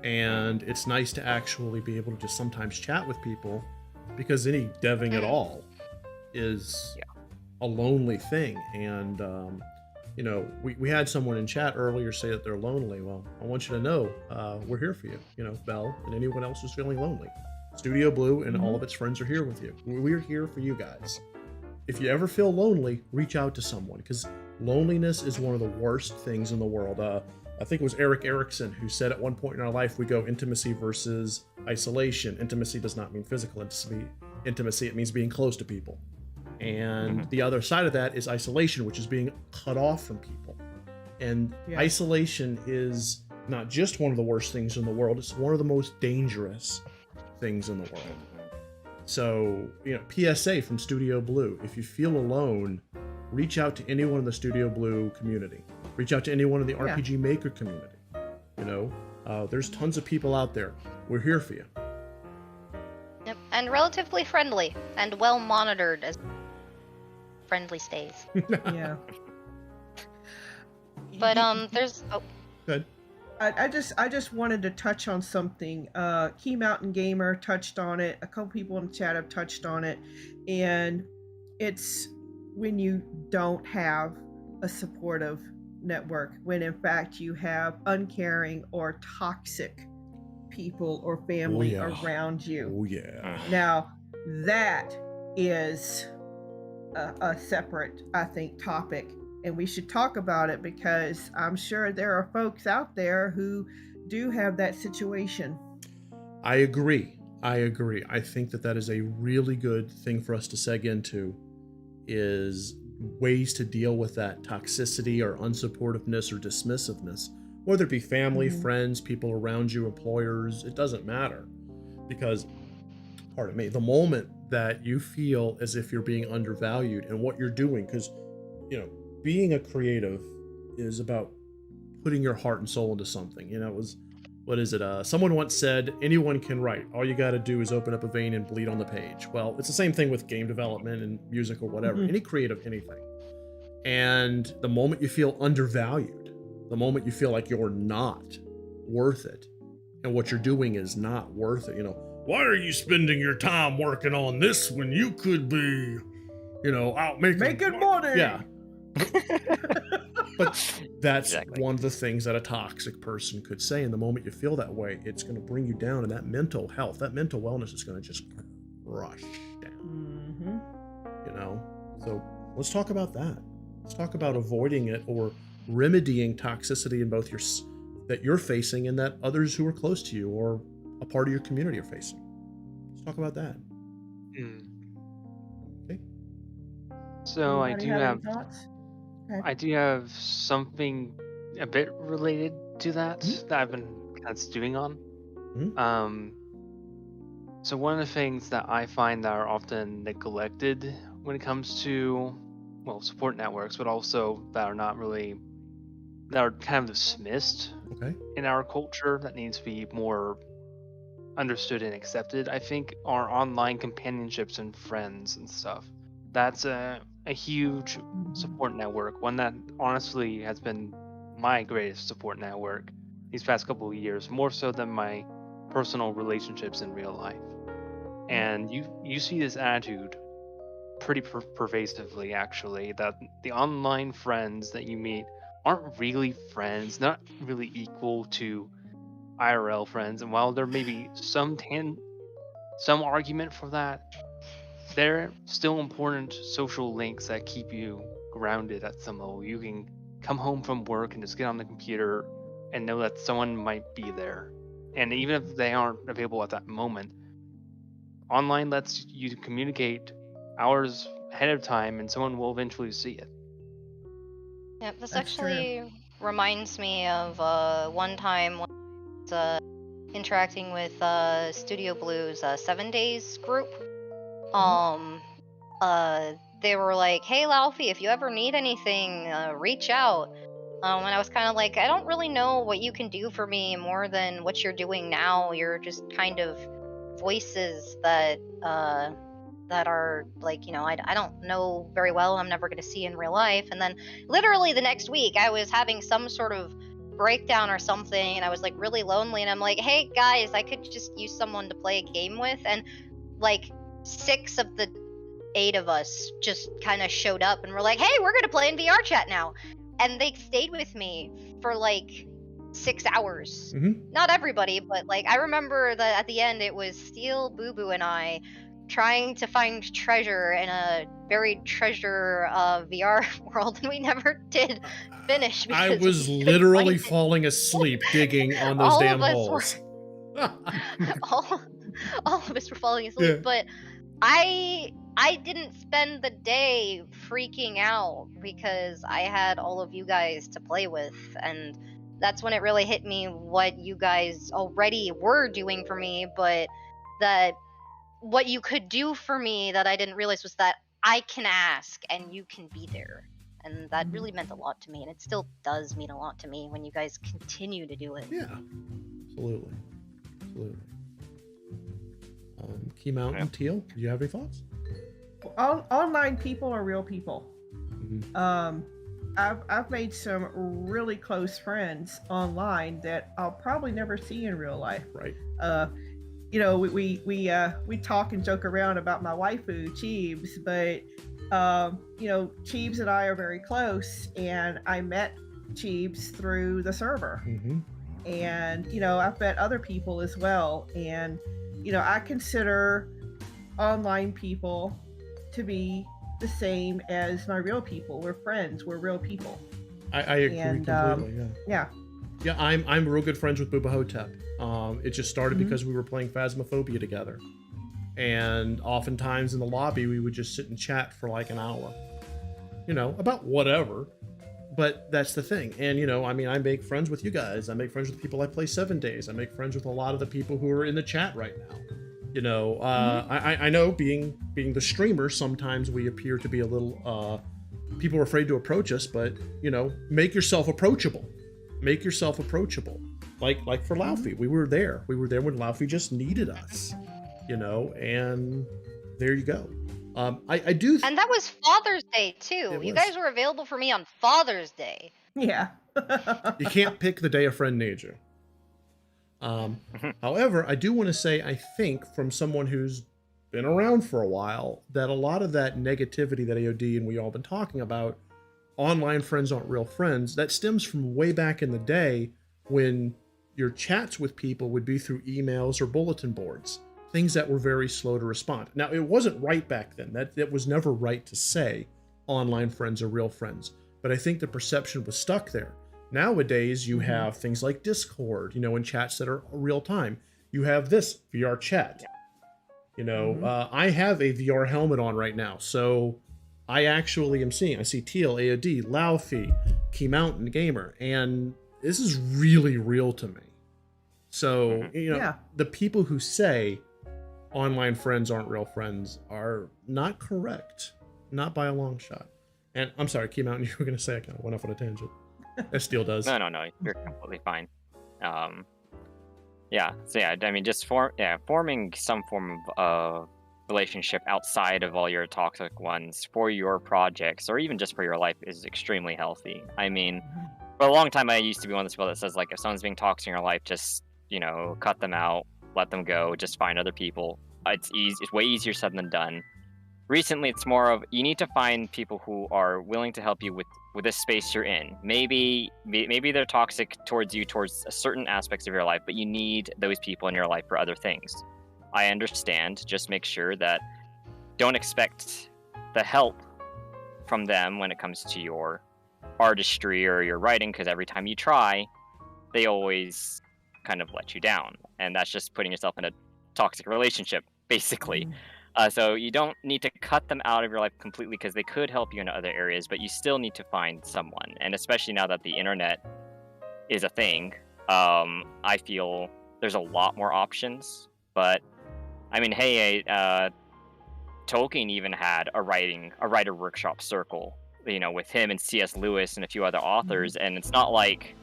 And it's nice to actually be able to just sometimes chat with people, because any deving at all is a lonely thing. And, you know, we had someone in chat earlier say that they're lonely. Well, I want you to know, we're here for you, you know, Belle, and anyone else who's feeling lonely. Studio Blue and all of its friends are here with you. We're here for you guys. If you ever feel lonely, reach out to someone, because loneliness is one of the worst things in the world. I think it was Eric Erickson who said at one point in our life, we go intimacy versus isolation. Intimacy does not mean physical intimacy. It means being close to people. And the other side of that is isolation, which is being cut off from people. And isolation is not just one of the worst things in the world, it's one of the most dangerous things in the world. So, you know, PSA from Studio Blue, if you feel alone, reach out to anyone in the Studio Blue community. Reach out to anyone in the RPG Maker community. You know, there's tons of people out there. We're here for you. Yep, and relatively friendly and well monitored as friendly stays. Yeah. But there's Good. I just wanted to touch on something. Key Mountain Gamer touched on it. A couple people in the chat have touched on it, and it's when you don't have a supportive network, when in fact you have uncaring or toxic people or family around you. Oh yeah. Now that is a separate, I think, topic, and we should talk about it, because I'm sure there are folks out there who do have that situation. I agree. I think that is a really good thing for us to seg into, is ways to deal with that toxicity or unsupportiveness or dismissiveness, whether it be family, friends, people around you, employers. It doesn't matter, because, pardon me, the moment that you feel as if you're being undervalued in what you're doing, because, you know, being a creative is about putting your heart and soul into something. You know, it was, what is it? Someone once said, anyone can write. All you got to do is open up a vein and bleed on the page. Well, it's the same thing with game development and music or whatever, any creative, anything. And the moment you feel undervalued, the moment you feel like you're not worth it, and what you're doing is not worth it, you know, why are you spending your time working on this when you could be, you know, out making money? Yeah. But that's one of the things that a toxic person could say. And the moment you feel that way, it's going to bring you down, and that mental health, that mental wellness is going to just rush down. You know, so let's talk about that. Let's talk about avoiding it or remedying toxicity in both that you're facing and that others who are close to you or a part of your community are facing. Let's talk about that. Okay. So Anybody have any thoughts? Okay. I do have something a bit related to that that I've been kind of stewing on. So one of the things that I find that are often neglected when it comes to, well, support networks, but also that are kind of dismissed in our culture, that needs to be more understood and accepted, I think, are online companionships and friends and stuff. that's a huge support network. One that honestly has been my greatest support network these past couple of years, more so than my personal relationships in real life. And you see this attitude pretty pervasively, actually, that the online friends that you meet aren't really friends, not really equal to IRL friends. And while there may be some argument for that, they're still important social links that keep you grounded at some level. You can come home from work and just get on the computer and know that someone might be there. And even if they aren't available at that moment, online lets you communicate hours ahead of time and someone will eventually see it. Yeah, this That's true. actually reminds me of one time when I was interacting with Studio Blue's 7 Days group. They were like, "Hey, Laoufi, if you ever need anything, reach out." And I was kind of like, I don't really know what you can do for me more than what you're doing now. You're just kind of voices that are like, I don't know very well. I'm never going to see in real life. And then literally the next week, I was having some sort of breakdown or something, and I was like really lonely. And I'm like, "Hey guys, I could just use someone to play a game with." And like 6 of the 8 of us just kind of showed up and were like, "Hey, we're gonna play in VR chat now." And they stayed with me for like 6 hours. Not everybody, but like I remember that at the end it was Teal, Boo Boo, and I trying to find treasure in a buried treasure VR world, and we never did finish. I because was we couldn't literally find it. falling asleep digging on those All damn of us holes. all of us were falling asleep, Yeah. but I didn't spend the day freaking out because I had all of you guys to play with, and that's when it really hit me what you guys already were doing for me, but that what you could do for me that I didn't realize was that I can ask and you can be there. And that really meant a lot to me, and it still does mean a lot to me when you guys continue to do it. Yeah, absolutely. Key Mountain, Teal, do you have any thoughts? Online people are real people. Mhm. I've made some really close friends online that I'll probably never see in real life. Right. We talk and joke around about my waifu Cheebs, but Cheebs and I are very close, and I met Cheebs through the server. And I've met other people as well, and I consider online people to be the same as my real people. We're friends. We're real people. I agree completely. Yeah. I'm real good friends with Booba Hotep. It just started because we were playing Phasmophobia together, and oftentimes in the lobby we would just sit and chat for like an hour, about whatever. But that's the thing. And I make friends with you guys. I make friends with people I play 7 days. I make friends with a lot of the people who are in the chat right now. I know being the streamer, sometimes we appear to be a little people are afraid to approach us, but make yourself approachable. Make yourself approachable. Like for Laoufi, we were there when Laoufi just needed us, and there you go. I do And that was Father's Day too. You guys were available for me on Father's Day. Yeah. You can't pick the day a friend needs you. However, I do want to say, I think from someone who's been around for a while, that a lot of that negativity that AOD and we all been talking about, online friends aren't real friends, that stems from way back in the day when your chats with people would be through emails or bulletin boards, things that were very slow to respond. Now, it wasn't right back then. That was never right to say online friends are real friends, but I think the perception was stuck there. Nowadays, you have things like Discord, and chats that are real time. You have this VR chat. I have a VR helmet on right now, so I actually am I see Teal, AOD, Laoufi, Key Mountain Gamer, and this is really real to me. So, the people who say online friends aren't real friends are not correct. Not by a long shot. And I'm sorry, Key Mountain, you were going to say I kind of went off on a tangent. As Steel does. No, you're completely fine. So just forming some form of relationship outside of all your toxic ones for your projects or even just for your life is extremely healthy. I mean, for a long time I used to be one of those people that says, like, if someone's being toxic in your life, just, you know, cut them out, let them go, just find other people. It's way easier said than done. Recently, it's more of, you need to find people who are willing to help you with this space you're in. Maybe they're toxic towards you, towards certain aspects of your life, but you need those people in your life for other things. I understand. Just make sure that don't expect the help from them when it comes to your artistry or your writing, because every time you try, they always kind of let you down, and that's just putting yourself in a toxic relationship, basically. So you don't need to cut them out of your life completely, because they could help you in other areas, but you still need to find someone. And especially now that the internet is a thing, I feel there's a lot more options. But I mean, hey, Tolkien even had a writer workshop circle, you know, with him and C.S. Lewis and a few other authors, and it's not like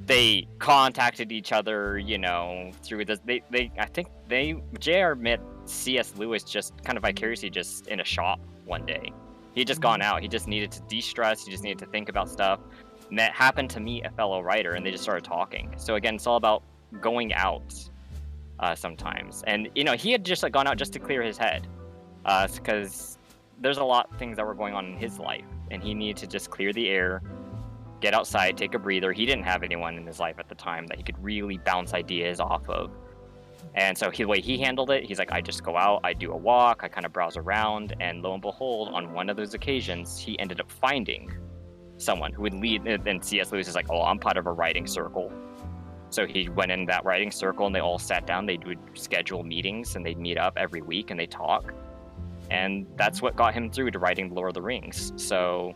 they contacted each other, you know, through this. I think J.R. met C.S. Lewis just kind of vicariously, just in a shop one day. He had just gone out. He just needed to de-stress. He just needed to think about stuff. Happened to meet a fellow writer, and they just started talking. So again, it's all about going out sometimes. And, you know, he had just gone out just to clear his head, because there's a lot of things that were going on in his life, and he needed to just clear the air, get outside, take a breather. He didn't have anyone in his life at the time that he could really bounce ideas off of. And so the way he handled it, he's like, I just go out, I do a walk, I kind of browse around, and lo and behold, on one of those occasions, he ended up finding someone who would lead. And C.S. Lewis is like, oh, I'm part of a writing circle. So he went in that writing circle, and they all sat down. They would schedule meetings, and they'd meet up every week, and they talk. And that's what got him through to writing Lord of the Rings. So,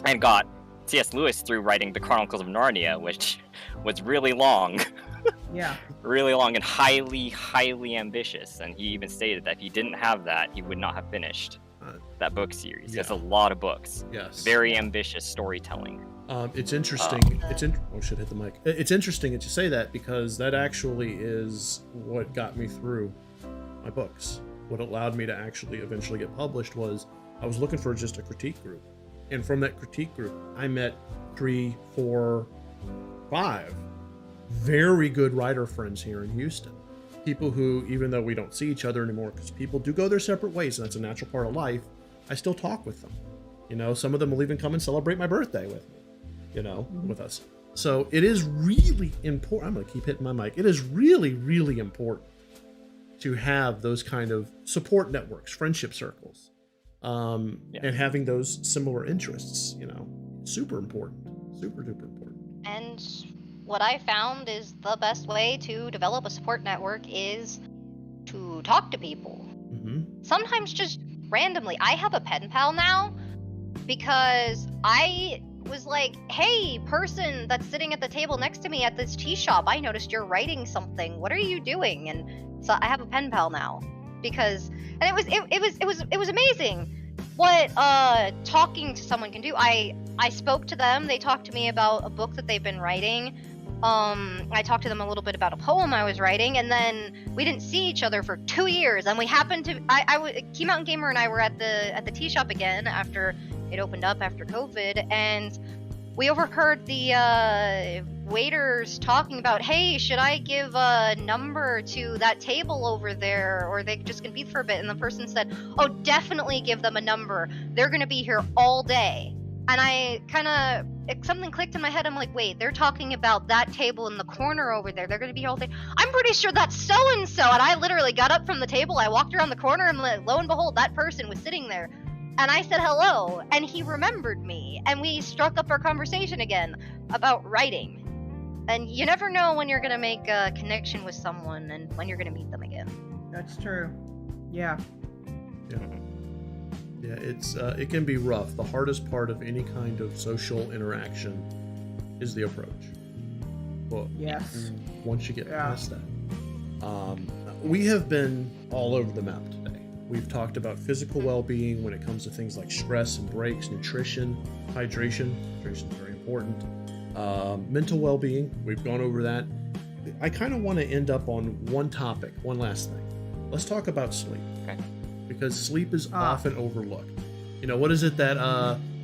and got C.S. Lewis through writing the Chronicles of Narnia, which was really long. Yeah. Really long and highly, highly ambitious. And he even stated that if he didn't have that, he would not have finished that book series. Yeah. It's a lot of books. Yes. Very ambitious storytelling. It's interesting. Oh shit! Hit the mic. It's interesting that you say that, because that actually is what got me through my books. What allowed me to actually eventually get published was I was looking for just a critique group, and from that critique group, I met 3, 4, 5 very good writer friends here in Houston. People who, even though we don't see each other anymore, because people do go their separate ways, and that's a natural part of life, I still talk with them. You know, some of them will even come and celebrate my birthday with me, you know, with us. So it is really important. I'm going to keep hitting my mic. It is really, really important to have those kind of support networks, friendship circles, and having those similar interests, you know, super important, super duper important. And what I found is the best way to develop a support network is to talk to people. Sometimes just randomly. I have a pen pal now because I was like, hey, person that's sitting at the table next to me at this tea shop, I noticed you're writing something. What are you doing? And so I have a pen pal now because, and it was amazing what talking to someone can do. I spoke to them. They talked to me about a book that they've been writing. I talked to them a little bit about a poem I was writing, and then we didn't see each other for 2 years. And we happened to, Key Mountain Gamer and I were at the tea shop again after it opened up after COVID, and we overheard the waiters talking about, hey, should I give a number to that table over there, or they just gonna be for a bit? And the person said, oh, definitely give them a number. They're gonna be here all day. And I kind of, something clicked in my head. I'm like, wait, they're talking about that table in the corner over there. They're going to be here all day. I'm pretty sure that's so-and-so. And I literally got up from the table. I walked around the corner, and lo and behold, that person was sitting there. And I said hello, and he remembered me. And we struck up our conversation again about writing. And you never know when you're going to make a connection with someone and when you're going to meet them again. That's true. Yeah. Yeah, it can be rough. The hardest part of any kind of social interaction is the approach. But Yes. once you get past that, we have been all over the map today. We've talked about physical well-being when it comes to things like stress and breaks, nutrition, hydration. Hydration is very important. Mental well-being, we've gone over that. I kind of want to end up on one topic, one last thing. Let's talk about sleep. Okay. Because sleep is often overlooked. You know, what is it that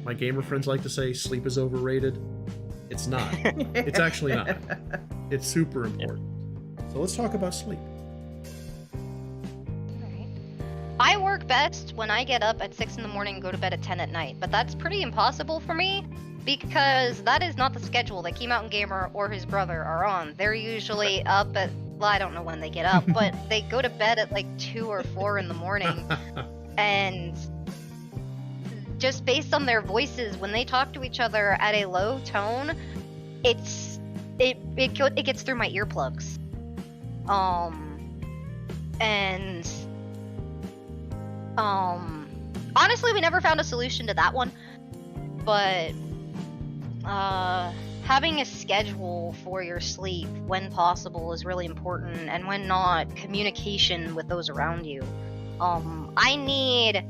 my gamer friends like to say? Sleep is overrated. It's not. It's actually not. It's super important. So let's talk about sleep. Alright. I work best when I get up at 6 in the morning and go to bed at 10 at night, but that's pretty impossible for me because that is not the schedule that Key Mountain Gamer or his brother are on. They're usually up at, well, I don't know when they get up, but they go to bed at like 2 or 4 in the morning, and just based on their voices, when they talk to each other at a low tone, it gets through my earplugs. And honestly, we never found a solution to that one, but having a schedule for your sleep when possible is really important, and when not, communication with those around you. I need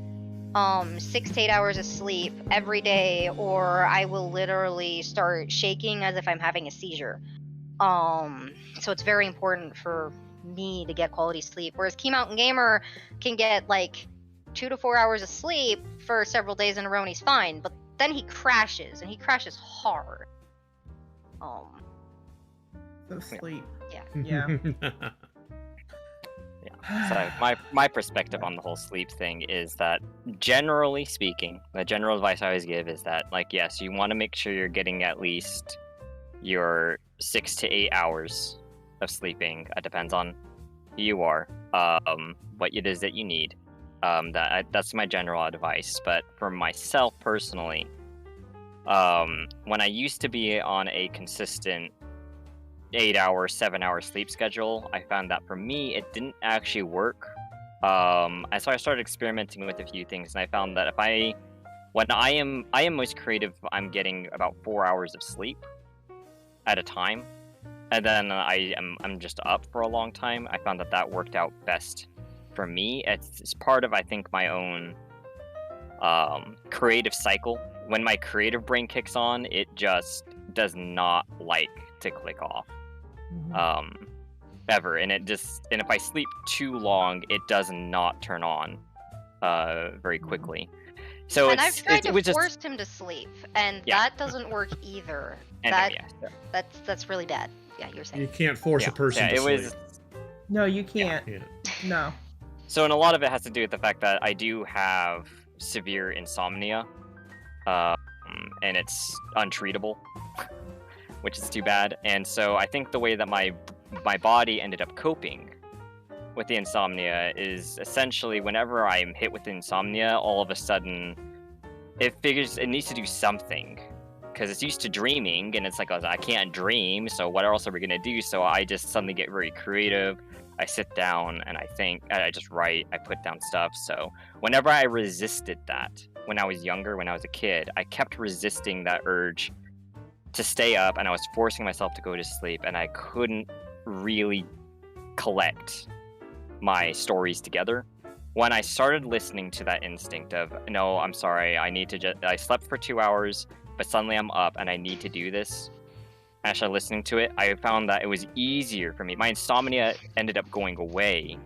6 to 8 hours of sleep every day, or I will literally start shaking as if I'm having a seizure. So it's very important for me to get quality sleep, whereas Key Mountain Gamer can get like 2 to 4 hours of sleep for several days in a row and he's fine, but then he crashes, and he crashes hard. So sleep. Yeah. Yeah. So my perspective on the whole sleep thing is that, generally speaking, the general advice I always give is that, like, yes, you want to make sure you're getting at least your 6 to 8 hours of sleeping. It depends on who you are, what it is that you need. That's my general advice. But for myself personally, when I used to be on a consistent 8-hour, 7-hour sleep schedule, I found that for me it didn't actually work. And so I started experimenting with a few things, and I found that when I am most creative, I'm getting about 4 hours of sleep at a time, and then I'm just up for a long time. I found that worked out best for me. It's part of, I think, my own creative cycle. When my creative brain kicks on, it just does not like to click off. Ever, and if I sleep too long, it does not turn on very quickly. So and I've tried to force him to sleep, and that doesn't work either. That's really bad. Yeah, you're saying you can't force a person to sleep. No, you can't. No. So, and a lot of it has to do with the fact that I do have severe insomnia, and it's untreatable, which is too bad. And so I think the way that my body ended up coping with the insomnia is essentially, whenever I'm hit with insomnia, all of a sudden it figures it needs to do something, because it's used to dreaming, and it's like, I can't dream, so what else are we gonna do? So I just suddenly get very creative. I sit down and I think, I just write, I put down stuff. So whenever I resisted that, when I was younger, when I was a kid, I kept resisting that urge to stay up, and I was forcing myself to go to sleep, and I couldn't really collect my stories together. When I started listening to that instinct of, no, I'm sorry, I slept for 2 hours, but suddenly I'm up and I need to do this, and I started listening to it, I found that it was easier for me. My insomnia ended up going away,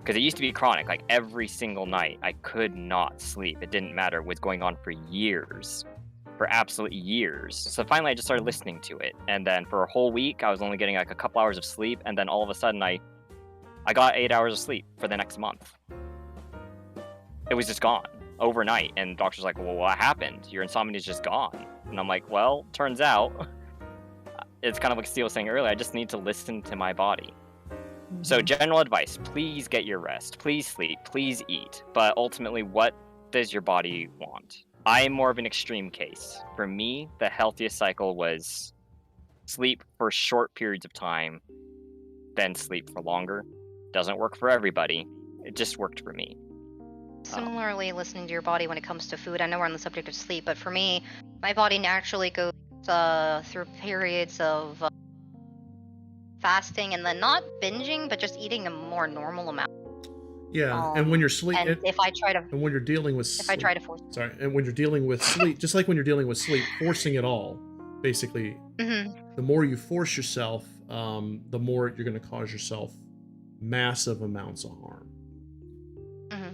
because it used to be chronic. Like, every single night I could not sleep. It didn't matter. It was going on for years. For absolute years. So finally I just started listening to it, and then for a whole week I was only getting like a couple hours of sleep, and then all of a sudden I got 8 hours of sleep for the next month. It was just gone overnight, and the doctor's like, well, what happened? Your insomnia is just gone. And I'm like, well, turns out it's kind of like Steel was saying earlier, I just need to listen to my body. So general advice, please get your rest, please sleep, please eat, but ultimately, what does your body want? I am more of an extreme case. For me, the healthiest cycle was sleep for short periods of time, then sleep for longer. Doesn't work for everybody. It just worked for me. Similarly, listening to your body when it comes to food. I know we're on the subject of sleep, but for me, my body naturally goes through periods of fasting, and then not binging, but just eating a more normal amount. Yeah, and when you're sleeping, and if I try to, and when you're dealing with, if I try to force, and when you're dealing with sleep, just like when you're dealing with sleep, forcing it all, basically, the more you force yourself, the more you're going to cause yourself massive amounts of harm.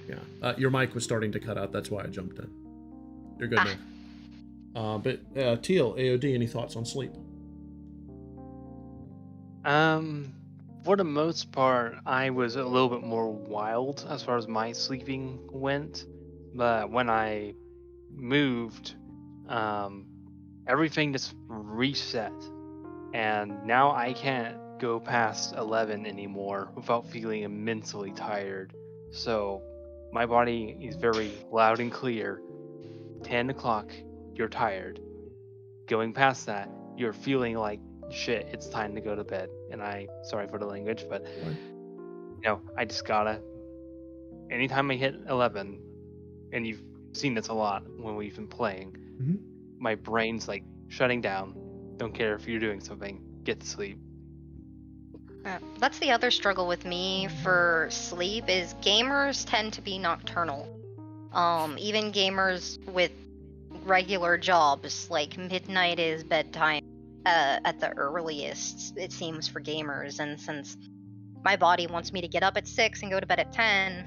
Yeah. Your mic was starting to cut out. That's why I jumped in. You're good now. But Teal, AOD, any thoughts on sleep? For the most part, I was a little bit more wild as far as my sleeping went. But when I moved, everything just reset. And now I can't go past 11 anymore without feeling immensely tired. So my body is very loud and clear. 10 o'clock, you're tired. Going past that, you're feeling like shit, it's time to go to bed. And sorry for the language, but I just gotta, anytime I hit 11, and you've seen this a lot when we've been playing, my brain's like shutting down. Don't care if you're doing something, get to sleep. That's the other struggle with me for sleep is gamers tend to be nocturnal. Even gamers with regular jobs, like midnight is bedtime at the earliest, it seems, for gamers. And since my body wants me to get up at 6 and go to bed at 10,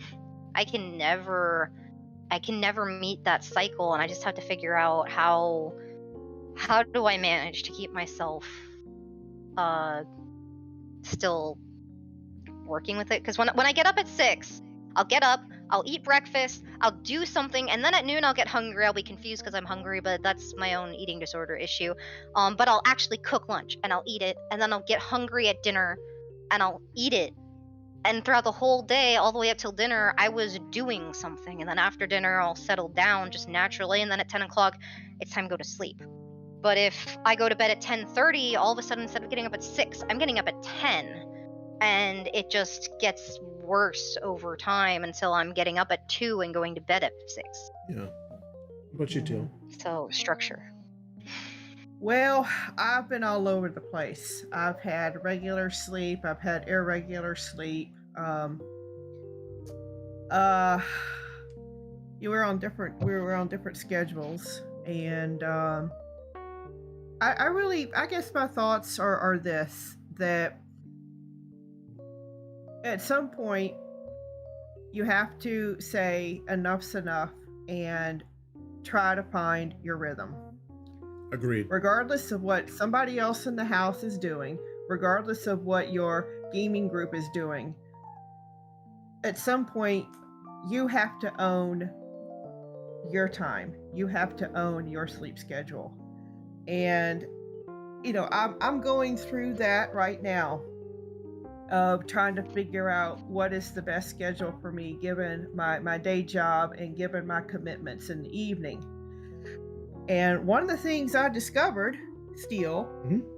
I can never meet that cycle, and I just have to figure out how do I manage to keep myself still working with it. Because when I get up at 6, I'll get up, I'll eat breakfast, I'll do something, and then at noon I'll get hungry. I'll be confused because I'm hungry, but that's my own eating disorder issue. But I'll actually cook lunch and I'll eat it, and then I'll get hungry at dinner and I'll eat it. And throughout the whole day, all the way up till dinner, I was doing something. And then after dinner, I'll settle down just naturally. And then at 10 o'clock, it's time to go to sleep. But if I go to bed at 10:30, all of a sudden, instead of getting up at 6, I'm getting up at 10. And it just gets worse over time until I'm getting up at 2 and going to bed at 6. Yeah. What about you, Teal? So, structure. Well, I've been all over the place. I've had regular sleep. I've had irregular sleep. We were on different schedules, and I guess my thoughts are this, that at some point you have to say enough's enough and try to find your rhythm. Agreed. Regardless of what somebody else in the house is doing, regardless of what your gaming group is doing, at some point you have to own your time. You have to own your sleep schedule. And I'm going through that right now, of trying to figure out what is the best schedule for me given my day job and given my commitments in the evening. And one of the things I discovered, Steel,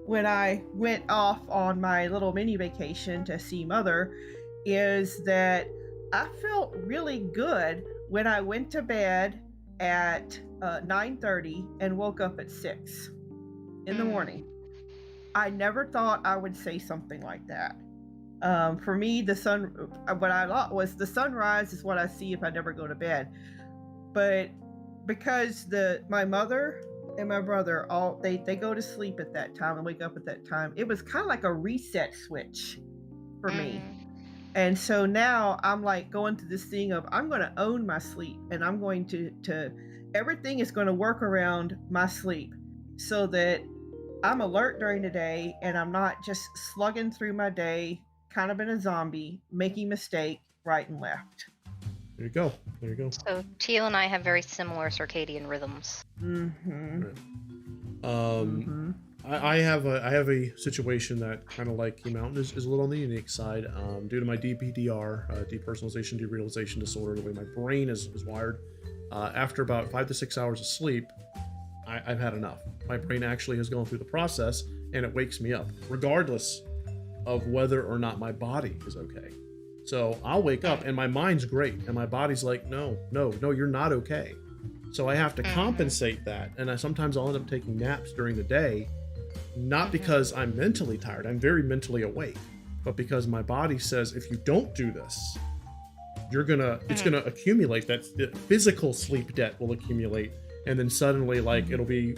when I went off on my little mini vacation to see Mother, is that I felt really good when I went to bed at 9:30 and woke up at 6 in the morning. I never thought I would say something like that. For me, what I thought was the sunrise is what I see if I never go to bed. But because my mother and my brother they go to sleep at that time and wake up at that time, it was kind of like a reset switch for me. And so now I'm like going through this thing of I'm going to own my sleep, and I'm going to everything is going to work around my sleep so that I'm alert during the day and I'm not just slugging through my day kind of in a zombie, making mistake right and left. There you go. So Teal and I have very similar circadian rhythms. I have a situation that kind of like Key Mountain is a little on the unique side. Due to my DPDR, depersonalization derealization disorder, the way my brain is wired, after about 5 to 6 hours of sleep, I've had enough. My brain actually has gone through the process and it wakes me up, regardless of whether or not my body is okay. So I'll wake up and my mind's great and my body's like, no, you're not okay. So I have to compensate that, and sometimes I'll end up taking naps during the day, not because I'm mentally tired, I'm very mentally awake, but because my body says, if you don't do this, it's gonna accumulate. That the physical sleep debt will accumulate, and then suddenly, like, it'll be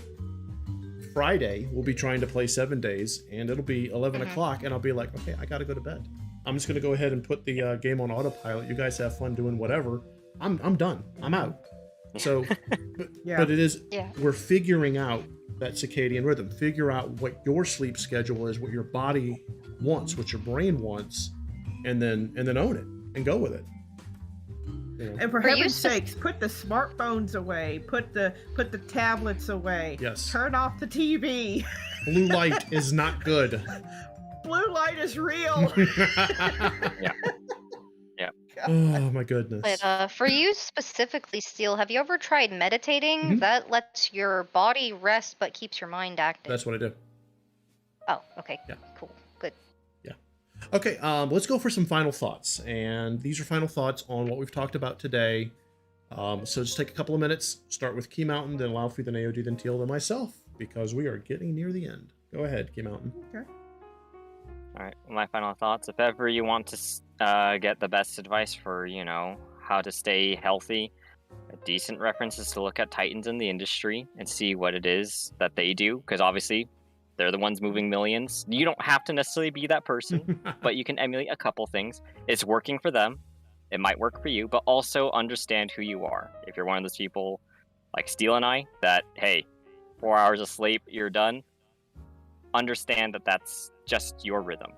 Friday, we'll be trying to play 7 days, and it'll be 11 Mhm. o'clock, and I'll be like, okay, I gotta go to bed. I'm just gonna go ahead and put the game on autopilot. You guys have fun doing whatever. I'm done. I'm out. So, Yeah. but it is, Yeah. we're figuring out that circadian rhythm. Figure out what your sleep schedule is, what your body wants, what your brain wants, and then own it and go with it. You know? And for Are you heaven's sus- sakes, put the smartphones away, put the tablets away. Yes. Turn off the TV. Blue light is not good. Blue light is real. Oh my goodness. But for you specifically, Steel, have you ever tried meditating? Mhm. That lets your body rest but keeps your mind active. That's what I do. Oh, okay. Yeah. Cool. Good. Okay, let's go for some final thoughts. And these are final thoughts on what we've talked about today. So just take a couple of minutes. Start with Key Mountain, then Laoufi, then AOD, then Teal, then myself, because we are getting near the end. Go ahead, Key Mountain. Okay. All right, my final thoughts. If ever you want to get the best advice for, how to stay healthy, a decent reference is to look at titans in the industry and see what it is that they do, because obviously they're the ones moving millions. You don't have to necessarily be that person, but you can emulate a couple things. It's working for them. It might work for you, but also understand who you are. If you're one of those people like Steel and I, that, hey, 4 hours of sleep, you're done, understand that that's just your rhythm.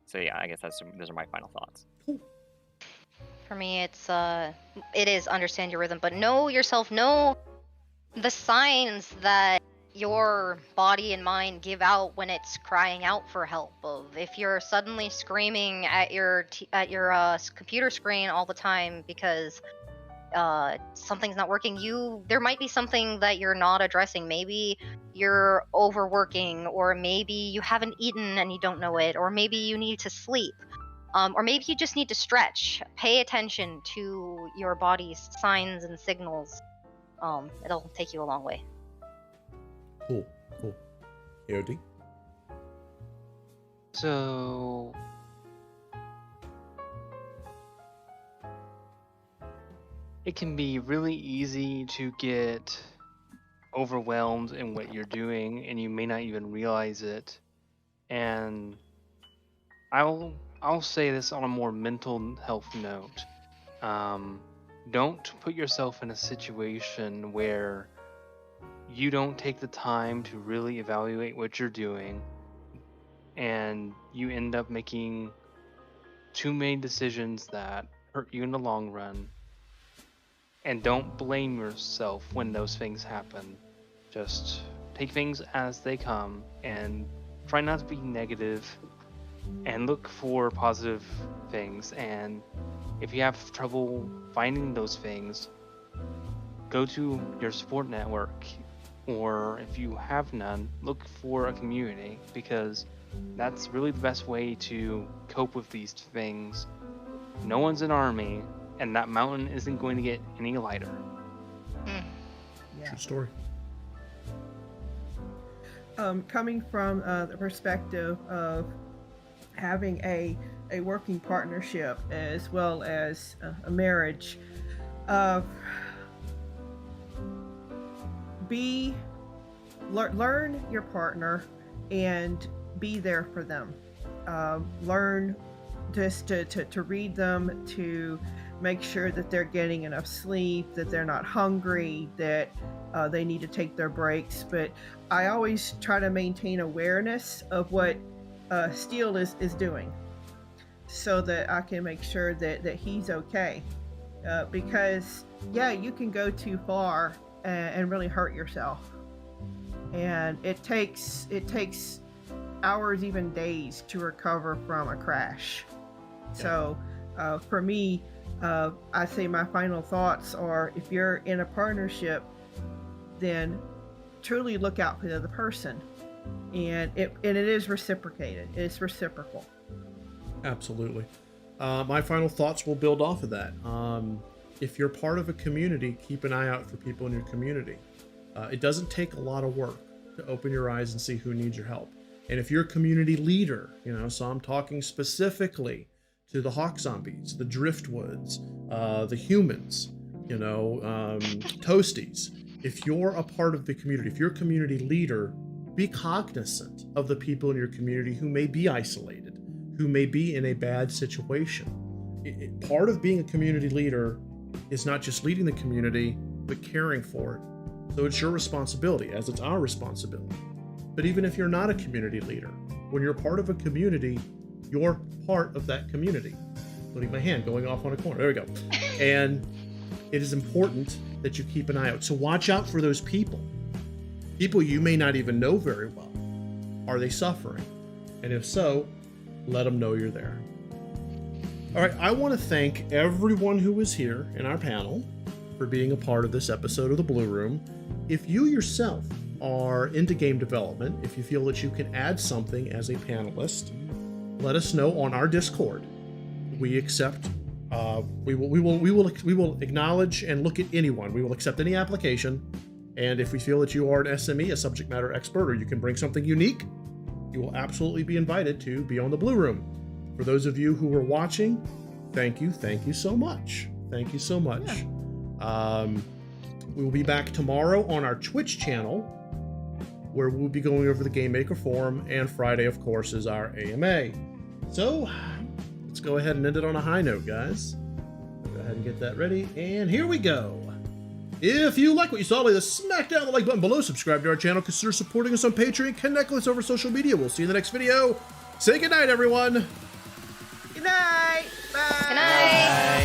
So yeah, I guess those are my final thoughts. For me, it is understand your rhythm, but know yourself. Know the signs that your body and mind give out when it's crying out for help. Of if you're suddenly screaming at your computer screen all the time because something's not working, there might be something that you're not addressing. Maybe you're overworking, or maybe you haven't eaten and you don't know it, or maybe you need to sleep. Or maybe you just need to stretch. Pay attention to your body's signs and signals. It'll take you a long way. Cool. AOD? So it can be really easy to get overwhelmed in what you're doing, and you may not even realize it. And I'll say this on a more mental health note. Don't put yourself in a situation where you don't take the time to really evaluate what you're doing, and you end up making too many decisions that hurt you in the long run. And don't blame yourself when those things happen. Just take things as they come and try not to be negative, and look for positive things. And if you have trouble finding those things, go to your support network, or if you have none, look for a community, because that's really the best way to cope with these things. No one's an army, and that mountain isn't going to get any lighter. Yeah. True story. Coming from the perspective of having a working partnership as well as a marriage, learn your partner and be there for them. Learn just to read them, to make sure that they're getting enough sleep, that they're not hungry, that they need to take their breaks. But I always try to maintain awareness of what Steel is doing, so that I can make sure that he's okay. Because yeah, you can go too far and really hurt yourself, and it takes hours, even days, to recover from a crash. So for me, I say my final thoughts are, if you're in a partnership, then truly look out for the other person, and it is reciprocated. It's reciprocal. Absolutely. My final thoughts will build off of that. If you're part of a community, keep an eye out for people in your community. It doesn't take a lot of work to open your eyes and see who needs your help. And if you're a community leader, so I'm talking specifically to the HawkZombies, the Driftwoods, the humans, Toasties. if you're a part of the community, if you're a community leader, be cognizant of the people in your community who may be isolated, who may be in a bad situation. Part of being a community leader is not just leading the community, but caring for it. So it's your responsibility, as it's our responsibility. But even if you're not a community leader, when you're part of a community, you're part of that community. Including my hand going off on a corner. There we go. And it is important that you keep an eye out. So watch out for those people. People you may not even know very well. Are they suffering? And if so, let them know you're there. All right, I want to thank everyone who was here in our panel for being a part of this episode of The Blue Room. If you yourself are into game development, if you feel that you can add something as a panelist, let us know on our Discord. We accept, we will acknowledge and look at anyone. We will accept any application. And if we feel that you are an SME, a subject matter expert, or you can bring something unique, you will absolutely be invited to be on The Blue Room. For those of you who are watching, thank you so much. Thank you so much. Yeah. We will be back tomorrow on our Twitch channel, where we'll be going over the Game Maker Forum, and Friday, of course, is our AMA. So, let's go ahead and end it on a high note, guys. Go ahead and get that ready, and here we go. If you like what you saw, leave smack down the like button below, subscribe to our channel, consider supporting us on Patreon, connect with us over social media. We'll see you in the next video. Say goodnight, everyone. Good night. Bye. Good night.